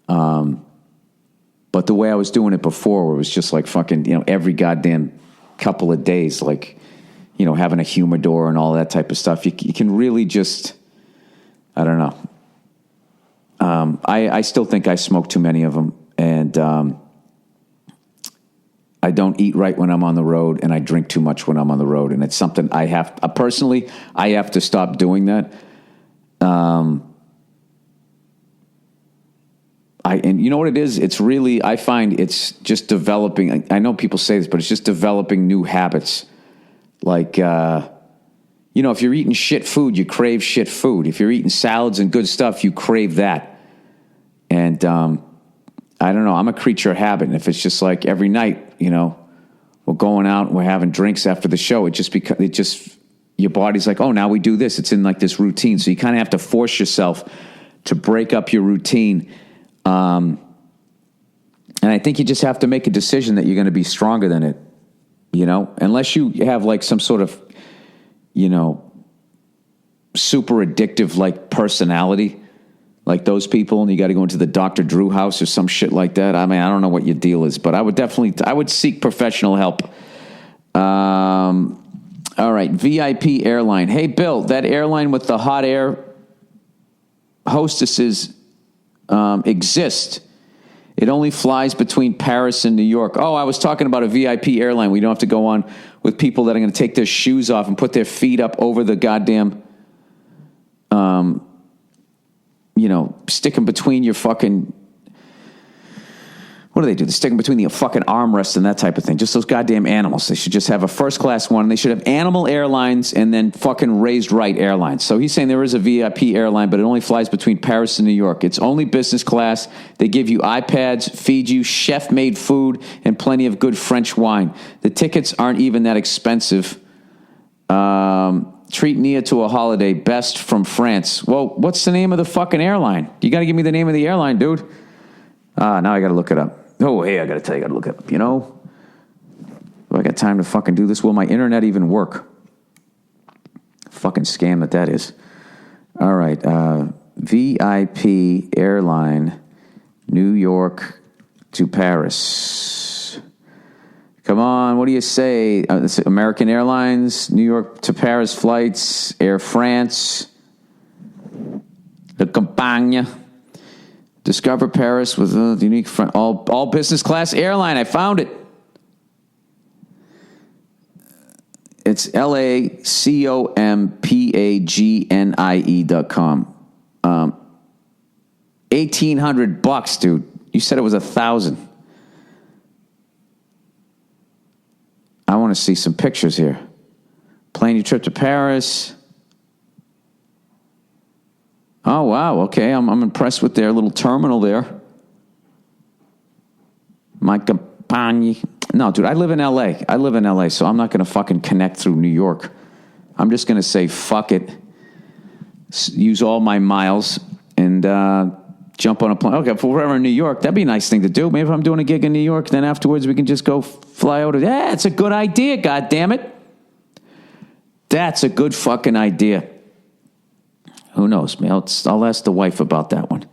But the way I was doing it before, where it was just every goddamn couple of days, having a humidor and all that type of stuff. You can really just, I don't know. I still think I smoke too many of them, and I don't eat right when I'm on the road, and I drink too much when I'm on the road, and it's something I have personally. I have to stop doing that. And you know what it is? It's really, I find it's just developing. I know people say this, but it's just developing new habits. Like, if you're eating shit food, you crave shit food. If you're eating salads and good stuff, you crave that. And I don't know. I'm a creature of habit. And if it's just like every night, we're going out and we're having drinks after the show, your body's like, oh, now we do this. It's in like this routine. So you kind of have to force yourself to break up your routine. And I think you just have to make a decision that you're going to be stronger than it, unless you have like some sort of, super addictive like personality, like those people, and you got to go into the Dr. Drew house or some shit like that. I mean, I don't know what your deal is, but I would seek professional help. All right, VIP airline. Hey, Bill, that airline with the hot air hostesses exist. It only flies between Paris and New York. Oh, I was talking about a VIP airline. We don't have to go on with people that are going to take their shoes off and put their feet up over the goddamn, stick them between your fucking, what do they do? They stick them between the fucking armrests and that type of thing. Just those goddamn animals. They should just have a first class one. They should have Animal Airlines and then fucking Raised Right Airlines. So he's saying there is a VIP airline, but it only flies between Paris and New York. It's only business class. They give you iPads, feed you chef-made food, and plenty of good French wine. The tickets aren't even that expensive. Treat Nia to a holiday. Best from France. Well, what's the name of the fucking airline? You got to give me the name of the airline, dude. Now I got to look it up. Oh, hey, I got to tell you, I got to look it up. Do I got time to fucking do this? Will my internet even work? Fucking scam that is. All right. VIP airline, New York to Paris. Come on, what do you say? American Airlines, New York to Paris flights, Air France, the Campagne. Discover Paris with a unique all business class airline. I found it. It's LACOMPAGNIE.com. $1,800, dude. You said it was 1,000. I want to see some pictures here. Plan your trip to Paris. Oh, wow. Okay. I'm impressed with their little terminal there. My compagnie. No, dude, I live in LA. So I'm not going to fucking connect through New York. I'm just going to say, fuck it. Use all my miles and jump on a plane. Okay, if we're ever in New York, that'd be a nice thing to do. Maybe if I'm doing a gig in New York, then afterwards we can just go fly out. Yeah, it's a good idea, goddammit. That's a good fucking idea. Who knows, man? I'll ask the wife about that one.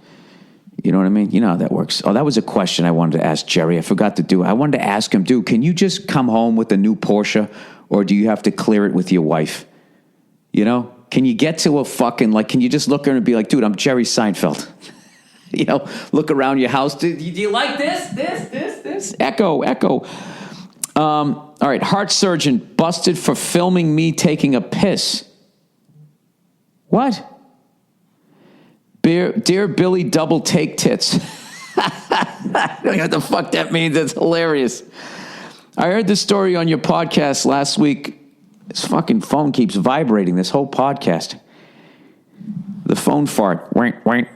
You know what I mean? You know how that works. Oh, that was a question I wanted to ask Jerry. I forgot to do it. I wanted to ask him, dude, can you just come home with a new Porsche, or do you have to clear it with your wife? Can you get to a fucking, can you just look at her and be like, dude, I'm Jerry Seinfeld? Look around your house. Do you like this? Echo. All right, heart surgeon busted for filming me taking a piss. What? Dear Billy double take tits. I don't know what the fuck that means. It's hilarious. I heard this story on your podcast last week. This fucking phone keeps vibrating this whole podcast. The phone fart. Wank, wank.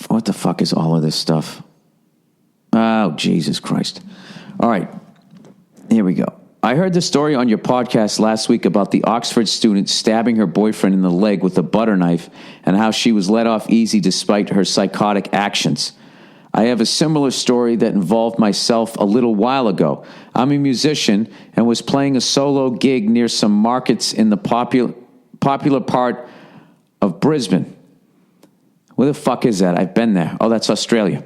What the fuck is all of this stuff? Oh, Jesus Christ. All right. Here we go. I heard the story on your podcast last week about the Oxford student stabbing her boyfriend in the leg with a butter knife and how she was let off easy despite her psychotic actions. I have a similar story that involved myself a little while ago. I'm a musician and was playing a solo gig near some markets in the popular part of Brisbane. Where the fuck is that? I've been there. Oh, that's Australia.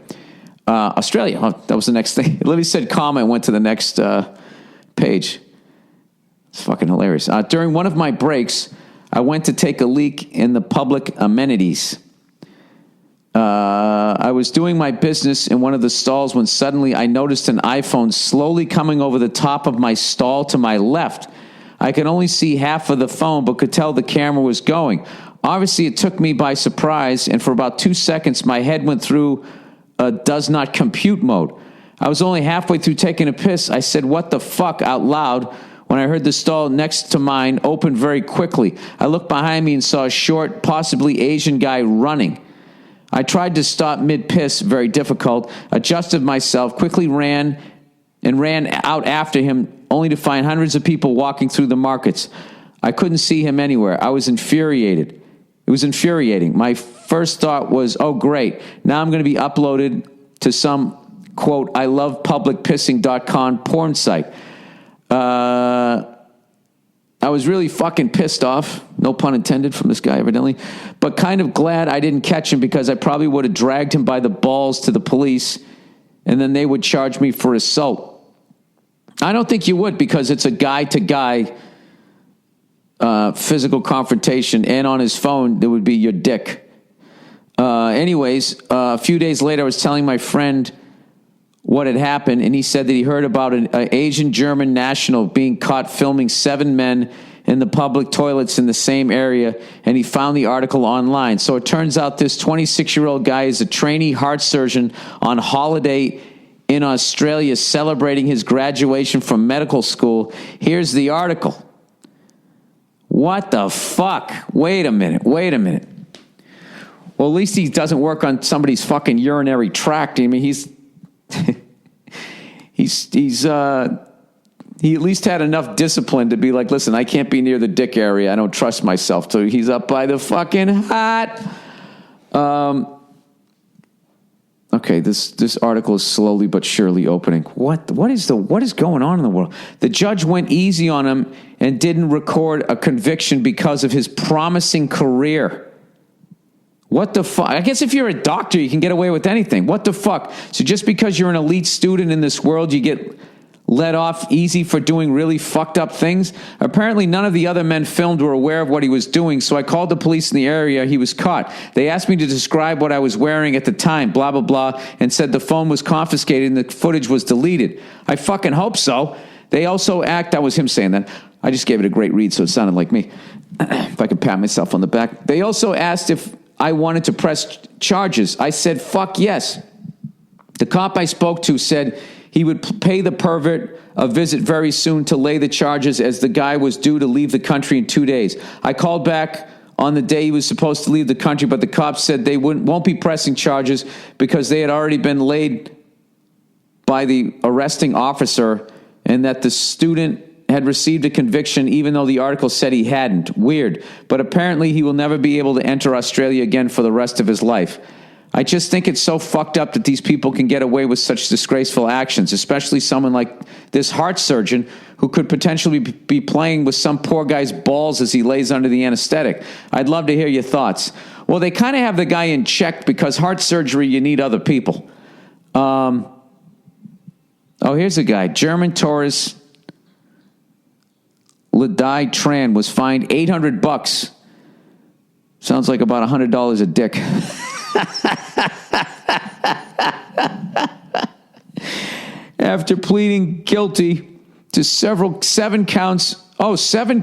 Australia. Oh, that was the next thing. Libby said comma and went to the next page. It's fucking hilarious. During one of my breaks, I went to take a leak in the public amenities. I was doing my business in one of the stalls when suddenly I noticed an iPhone slowly coming over the top of my stall to my left. I could only see half of the phone, but could tell the camera was going. Obviously, it took me by surprise, and for about 2 seconds, my head went through a does not compute mode. I was only halfway through taking a piss. I said, "What the fuck?" out loud when I heard the stall next to mine open very quickly. I looked behind me and saw a short, possibly Asian guy running. I tried to stop mid-piss, very difficult, adjusted myself, quickly ran out after him, only to find hundreds of people walking through the markets. I couldn't see him anywhere. I was infuriated. It was infuriating. My first thought was, oh, great. Now I'm going to be uploaded to some, quote, IlovePublicPissing.com porn site. I was really fucking pissed off, no pun intended from this guy evidently, but kind of glad I didn't catch him because I probably would have dragged him by the balls to the police and then they would charge me for assault. I don't think you would because it's a guy-to-guy physical confrontation, and on his phone there would be your dick. Anyways, a few days later I was telling my friend what had happened, and he said that he heard about an Asian German national being caught filming 7 men in the public toilets in the same area, and he found the article online. So it turns out this 26-year-old guy is a trainee heart surgeon on holiday in Australia celebrating his graduation from medical school. Here's the article. What the fuck? Wait a minute. Well, at least he doesn't work on somebody's fucking urinary tract. I mean, he at least had enough discipline to be like, listen, I can't be near the dick area. I don't trust myself. So he's up by the fucking hat. Okay, this article is slowly but surely opening. What is going on in the world? The judge went easy on him and didn't record a conviction because of his promising career. What the fuck? I guess if you're a doctor, you can get away with anything. What the fuck? So just because you're an elite student in this world, you get let off easy for doing really fucked up things? Apparently none of the other men filmed were aware of what he was doing, so I called the police in the area he was caught. They asked me to describe what I was wearing at the time, blah, blah, blah, and said the phone was confiscated and the footage was deleted. I fucking hope so. They also that was him saying that. I just gave it a great read, so it sounded like me. If I could pat myself on the back. They also asked if I wanted to press charges. I said, fuck yes. The cop I spoke to said he would pay the pervert a visit very soon to lay the charges as the guy was due to leave the country in 2 days. I called back on the day he was supposed to leave the country, but the cops said they won't be pressing charges because they had already been laid by the arresting officer and that the student had received a conviction even though the article said he hadn't. Weird. But apparently he will never be able to enter Australia again for the rest of his life. I just think it's so fucked up that these people can get away with such disgraceful actions, especially someone like this heart surgeon who could potentially be playing with some poor guy's balls as he lays under the anesthetic. I'd love to hear your thoughts. Well, they kind of have the guy in check because heart surgery, you need other people. Here's a guy. German tourist Ladai Tran was fined $800. Sounds like about $100 a dick. After pleading guilty to seven counts, 7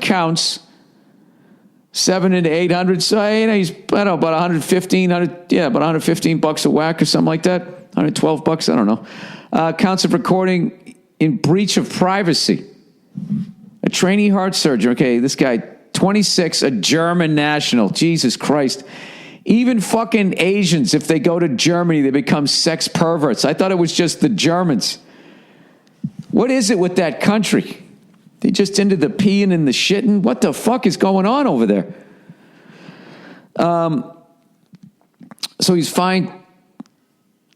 into 800. So he's about 115, about $115 a whack or something like that. $112, I don't know. Counts of recording in breach of privacy. A trainee heart surgeon. Okay, this guy, 26, a German national. Jesus Christ. Even fucking Asians, if they go to Germany, they become sex perverts. I thought it was just the Germans. What is it with that country? They just into the peeing and the shitting? What the fuck is going on over there? So he's fined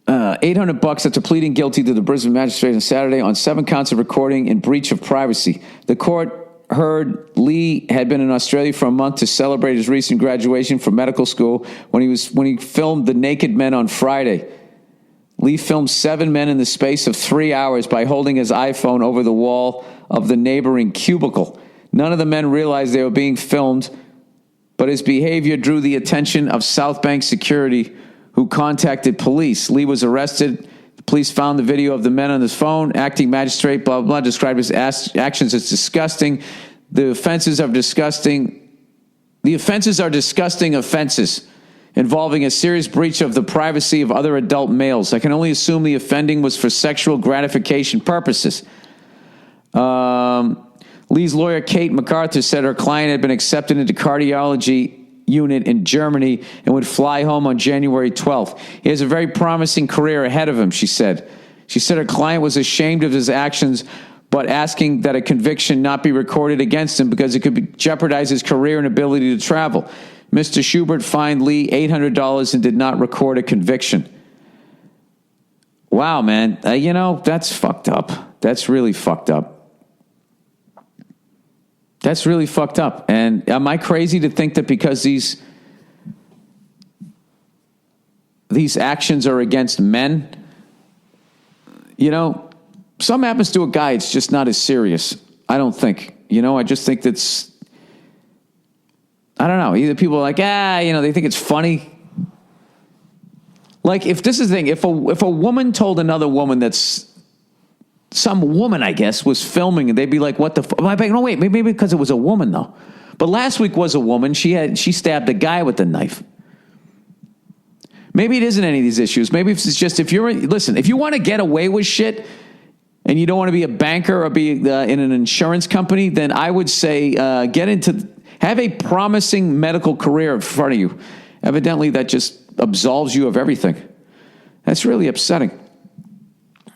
$800 after pleading guilty to the Brisbane magistrate on Saturday on 7 counts of recording in breach of privacy. The court heard Lee had been in Australia for a month to celebrate his recent graduation from medical school when he filmed The Naked Men on Friday. Lee filmed 7 men in the space of 3 hours by holding his iPhone over the wall of the neighboring cubicle. None of the men realized they were being filmed, but his behavior drew the attention of South Bank security, who contacted police. Lee was arrested. The police found the video of the men on his phone. Acting magistrate, blah, blah, described his actions as disgusting. The offenses are disgusting offenses involving a serious breach of the privacy of other adult males. I can only assume the offending was for sexual gratification purposes. Lee's lawyer, Kate MacArthur, said her client had been accepted into cardiology unit in Germany and would fly home on January 12th. He has a very promising career ahead of him, she said. She said her client was ashamed of his actions, but asking that a conviction not be recorded against him because it could jeopardize his career and ability to travel. Mr. Schubert fined Lee $800 and did not record a conviction. Wow, man. That's fucked up. That's really fucked up. That's really fucked up. And am I crazy to think that because these actions are against men, something happens to a guy, it's just not as serious. I don't think. I just think that's, I don't know. Either people are like, they think it's funny. Like, if this is the thing, if a woman told another woman that's, some woman, I guess, was filming, and they'd be like, what the fuck? No, wait, maybe because it was a woman, though. But last week was a woman. She stabbed a guy with a knife. Maybe it isn't any of these issues. Maybe it's just, if you want to get away with shit, and you don't want to be a banker or be in an insurance company, then I would say have a promising medical career in front of you. Evidently, that just absolves you of everything. That's really upsetting.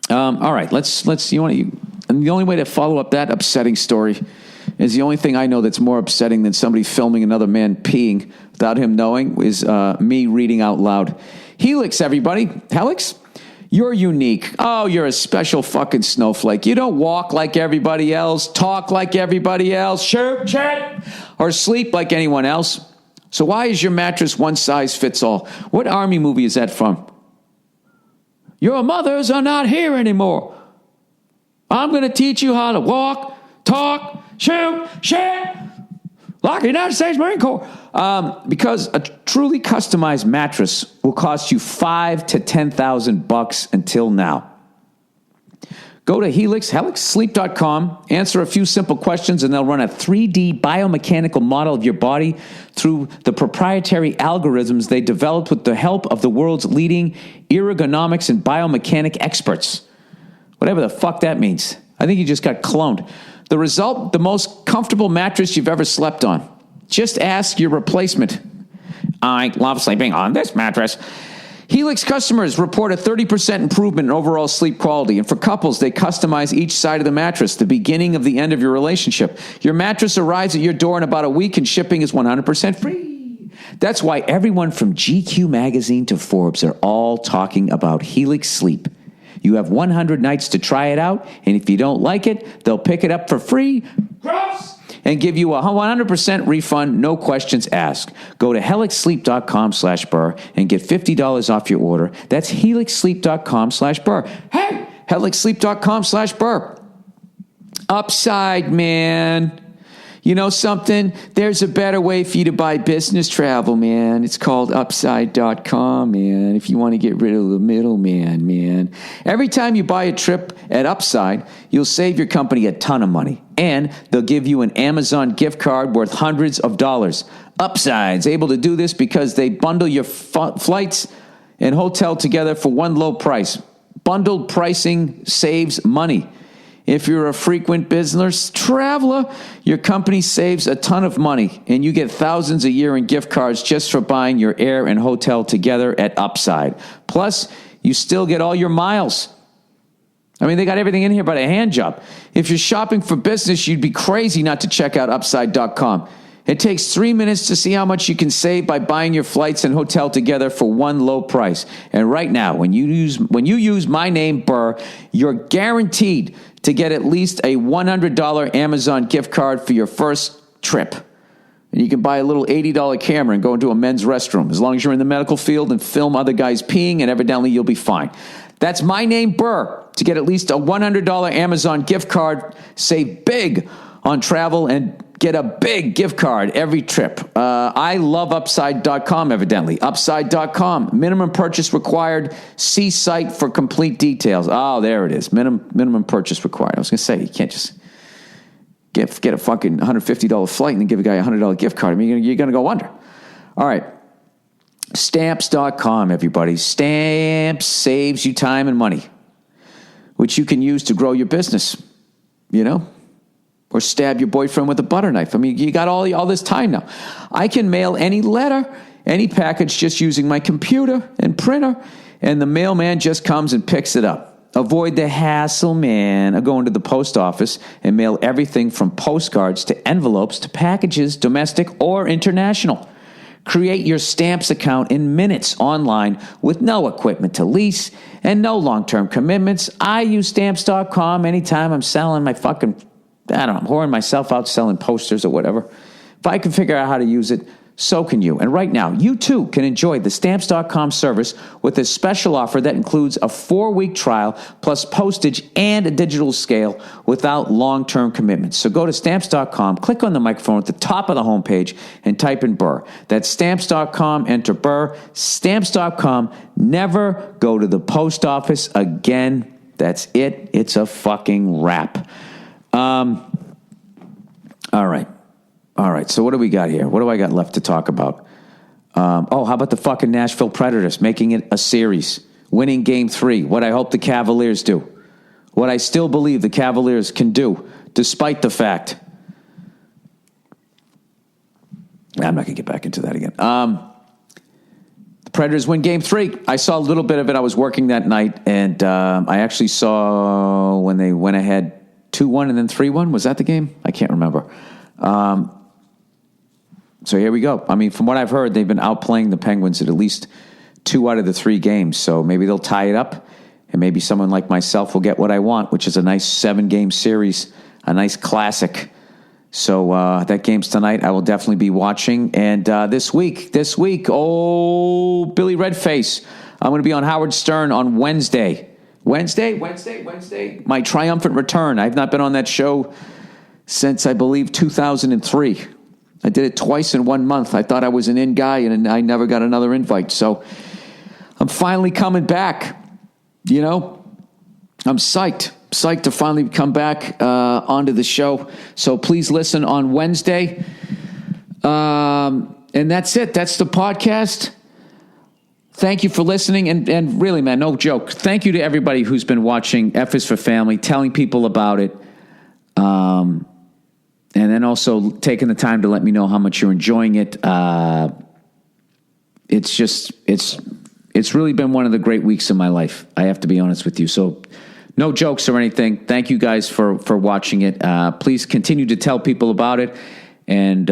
All right, let's. And the only way to follow up that upsetting story is the only thing I know that's more upsetting than somebody filming another man peeing without him knowing is me reading out loud. Helix, everybody. Helix? You're unique. Oh, you're a special fucking snowflake. You don't walk like everybody else, talk like everybody else, shoot, chat, or sleep like anyone else. So why is your mattress one size fits all? What army movie is that from? Your mothers are not here anymore. I'm going to teach you how to walk, talk, shoot, shit, like the United States Marine Corps. Because a truly customized mattress will cost you $5,000 to $10,000 until now. Go to helixsleep.com, answer a few simple questions, and they'll run a 3D biomechanical model of your body through the proprietary algorithms they developed with the help of the world's leading ergonomics and biomechanic experts. Whatever the fuck that means. I think you just got cloned. The result, the most comfortable mattress you've ever slept on. Just ask your replacement. I love sleeping on this mattress. Helix customers report a 30% improvement in overall sleep quality. And for couples, they customize each side of the mattress, the beginning of the end of your relationship. Your mattress arrives at your door in about a week, and shipping is 100% free. That's why everyone from GQ magazine to Forbes are all talking about Helix Sleep. You have 100 nights to try it out, and if you don't like it, they'll pick it up for free. Gross! And give you a 100% refund, no questions asked. Go to helixsleep.com/Burr and get $50 off your order. That's helixsleep.com/Burr. Hey, helixsleep.com/Burr. Upside, man. You know something? There's a better way for you to buy business travel, man. It's called upside.com, man. If you want to get rid of the middleman, man. Every time you buy a trip at Upside, you'll save your company a ton of money. And they'll give you an Amazon gift card worth hundreds of dollars. Upside's able to do this because they bundle your flights and hotel together for one low price. Bundled pricing saves money. If you're a frequent business traveler, your company saves a ton of money, and you get thousands a year in gift cards just for buying your air and hotel together at Upside. Plus, you still get all your miles. I mean, they got everything in here but a hand job. If you're shopping for business, you'd be crazy not to check out Upside.com. It takes 3 minutes to see how much you can save by buying your flights and hotel together for one low price. And right now, when you use my name, Burr, you're guaranteed to get at least a $100 Amazon gift card for your first trip. And you can buy a little $80 camera and go into a men's restroom. As long as you're in the medical field and film other guys peeing, and evidently you'll be fine. That's my name, Burr, to get at least a $100 Amazon gift card. Save big on travel and get a big gift card every trip. I love Upside.com, evidently. Upside.com. Minimum purchase required. See site for complete details. Oh, there it is. Minimum purchase required. I was going to say, you can't just get a fucking $150 flight and then give a guy a $100 gift card. I mean, you're going to go under. All right. Stamps.com, everybody. Stamps saves you time and money, which you can use to grow your business, you know, or stab your boyfriend with a butter knife. I mean, you got all this time now. I can mail any letter, any package just using my computer and printer, and the mailman just comes and picks it up. Avoid the hassle, man, of going to the post office and mail everything from postcards to envelopes to packages, domestic or international. Create your Stamps account in minutes online with no equipment to lease and no long-term commitments. I use Stamps.com anytime I'm selling my fucking, I'm whoring myself out selling posters or whatever. If I can figure out how to use it, so can you. And right now, you too can enjoy the Stamps.com service with a special offer that includes a 4-week trial plus postage and a digital scale without long-term commitments. So go to Stamps.com, click on the microphone at the top of the homepage, and type in Burr. That's Stamps.com, enter Burr. Stamps.com, never go to the post office again. That's it. It's a fucking wrap. All right, so what do we got here? What do I got left to talk about? How about the fucking Nashville Predators making it a series, winning Game 3, what I hope the Cavaliers do, what I still believe the Cavaliers can do, despite the fact. I'm not going to get back into that again. The Predators win Game 3. I saw a little bit of it. I was working that night, and I actually saw when they went ahead 2-1 and then 3-1. Was that the game? I can't remember. So here we go. I mean, from what I've heard, they've been outplaying the Penguins at least 2 out of the 3 games. So maybe they'll tie it up, and maybe someone like myself will get what I want, which is a nice 7-game series, a nice classic. So that game's tonight. I will definitely be watching. And this week, Billy Redface, I'm going to be on Howard Stern on Wednesday. Wednesday. My triumphant return. I've not been on that show since, I believe, 2003. I did it twice in 1 month. I thought I was an in guy, and I never got another invite. So I'm finally coming back. You know, I'm psyched to finally come back onto the show. So please listen on Wednesday. And that's it. That's the podcast. Thank you for listening. And really, man, no joke. Thank you to everybody who's been watching F is for Family, telling people about it. And then also taking the time to let me know how much you're enjoying it. It's really been one of the great weeks of my life. I have to be honest with you. So no jokes or anything. Thank you guys for watching it. Please continue to tell people about it. And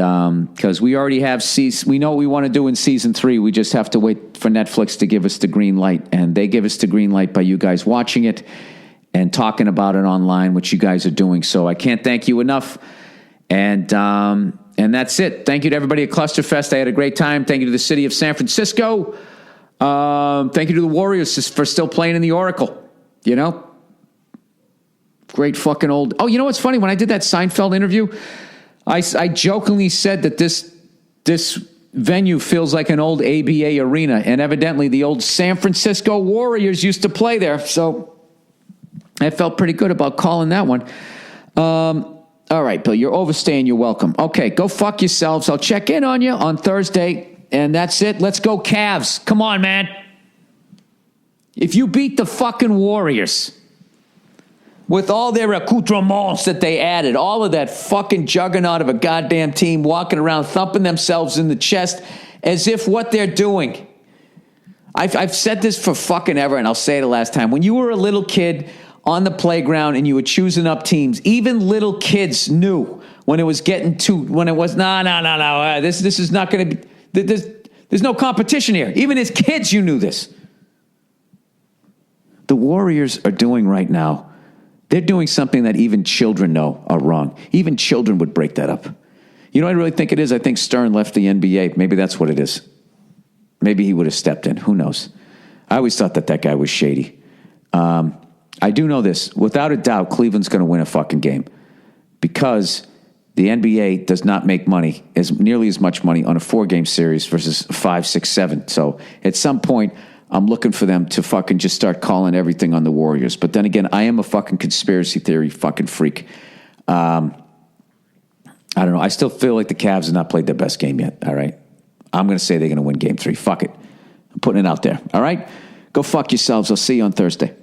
because we already have we know what we want to do in season 3. We just have to wait for Netflix to give us the green light. And they give us the green light by you guys watching it and talking about it online, which you guys are doing. So I can't thank you enough. And that's it. Thank you to everybody at Clusterfest. I had a great time. Thank you to the city of San Francisco. Thank you to the Warriors for still playing in the Oracle. You know? Great fucking old... Oh, you know what's funny? When I did that Seinfeld interview, I jokingly said that this venue feels like an old ABA arena, and evidently the old San Francisco Warriors used to play there. So I felt pretty good about calling that one. All right, Bill, you're overstaying. You're welcome. Okay, go fuck yourselves. I'll check in on you on Thursday, and that's it. Let's go Cavs. Come on, man. If you beat the fucking Warriors with all their accoutrements that they added, all of that fucking juggernaut of a goddamn team walking around thumping themselves in the chest as if what they're doing. I've said this for fucking ever, and I'll say it the last time. When you were a little kid on the playground and you were choosing up teams, even little kids knew when it was getting no, this is not going to be, there's no competition here. Even as kids, you knew this. The Warriors are doing right now, they're doing something that even children know are wrong. Even children would break that up. You know what I really think it is? I think Stern left the NBA. Maybe that's what it is. Maybe he would have stepped in. Who knows? I always thought that guy was shady. I do know this. Without a doubt, Cleveland's going to win a fucking game because the NBA does not make money, nearly as much money on a 4-game series versus 5, 6, 7. So at some point, I'm looking for them to fucking just start calling everything on the Warriors. But then again, I am a fucking conspiracy theory fucking freak. I don't know. I still feel like the Cavs have not played their best game yet. All right. I'm going to say they're going to win game 3. Fuck it. I'm putting it out there. All right. Go fuck yourselves. I'll see you on Thursday.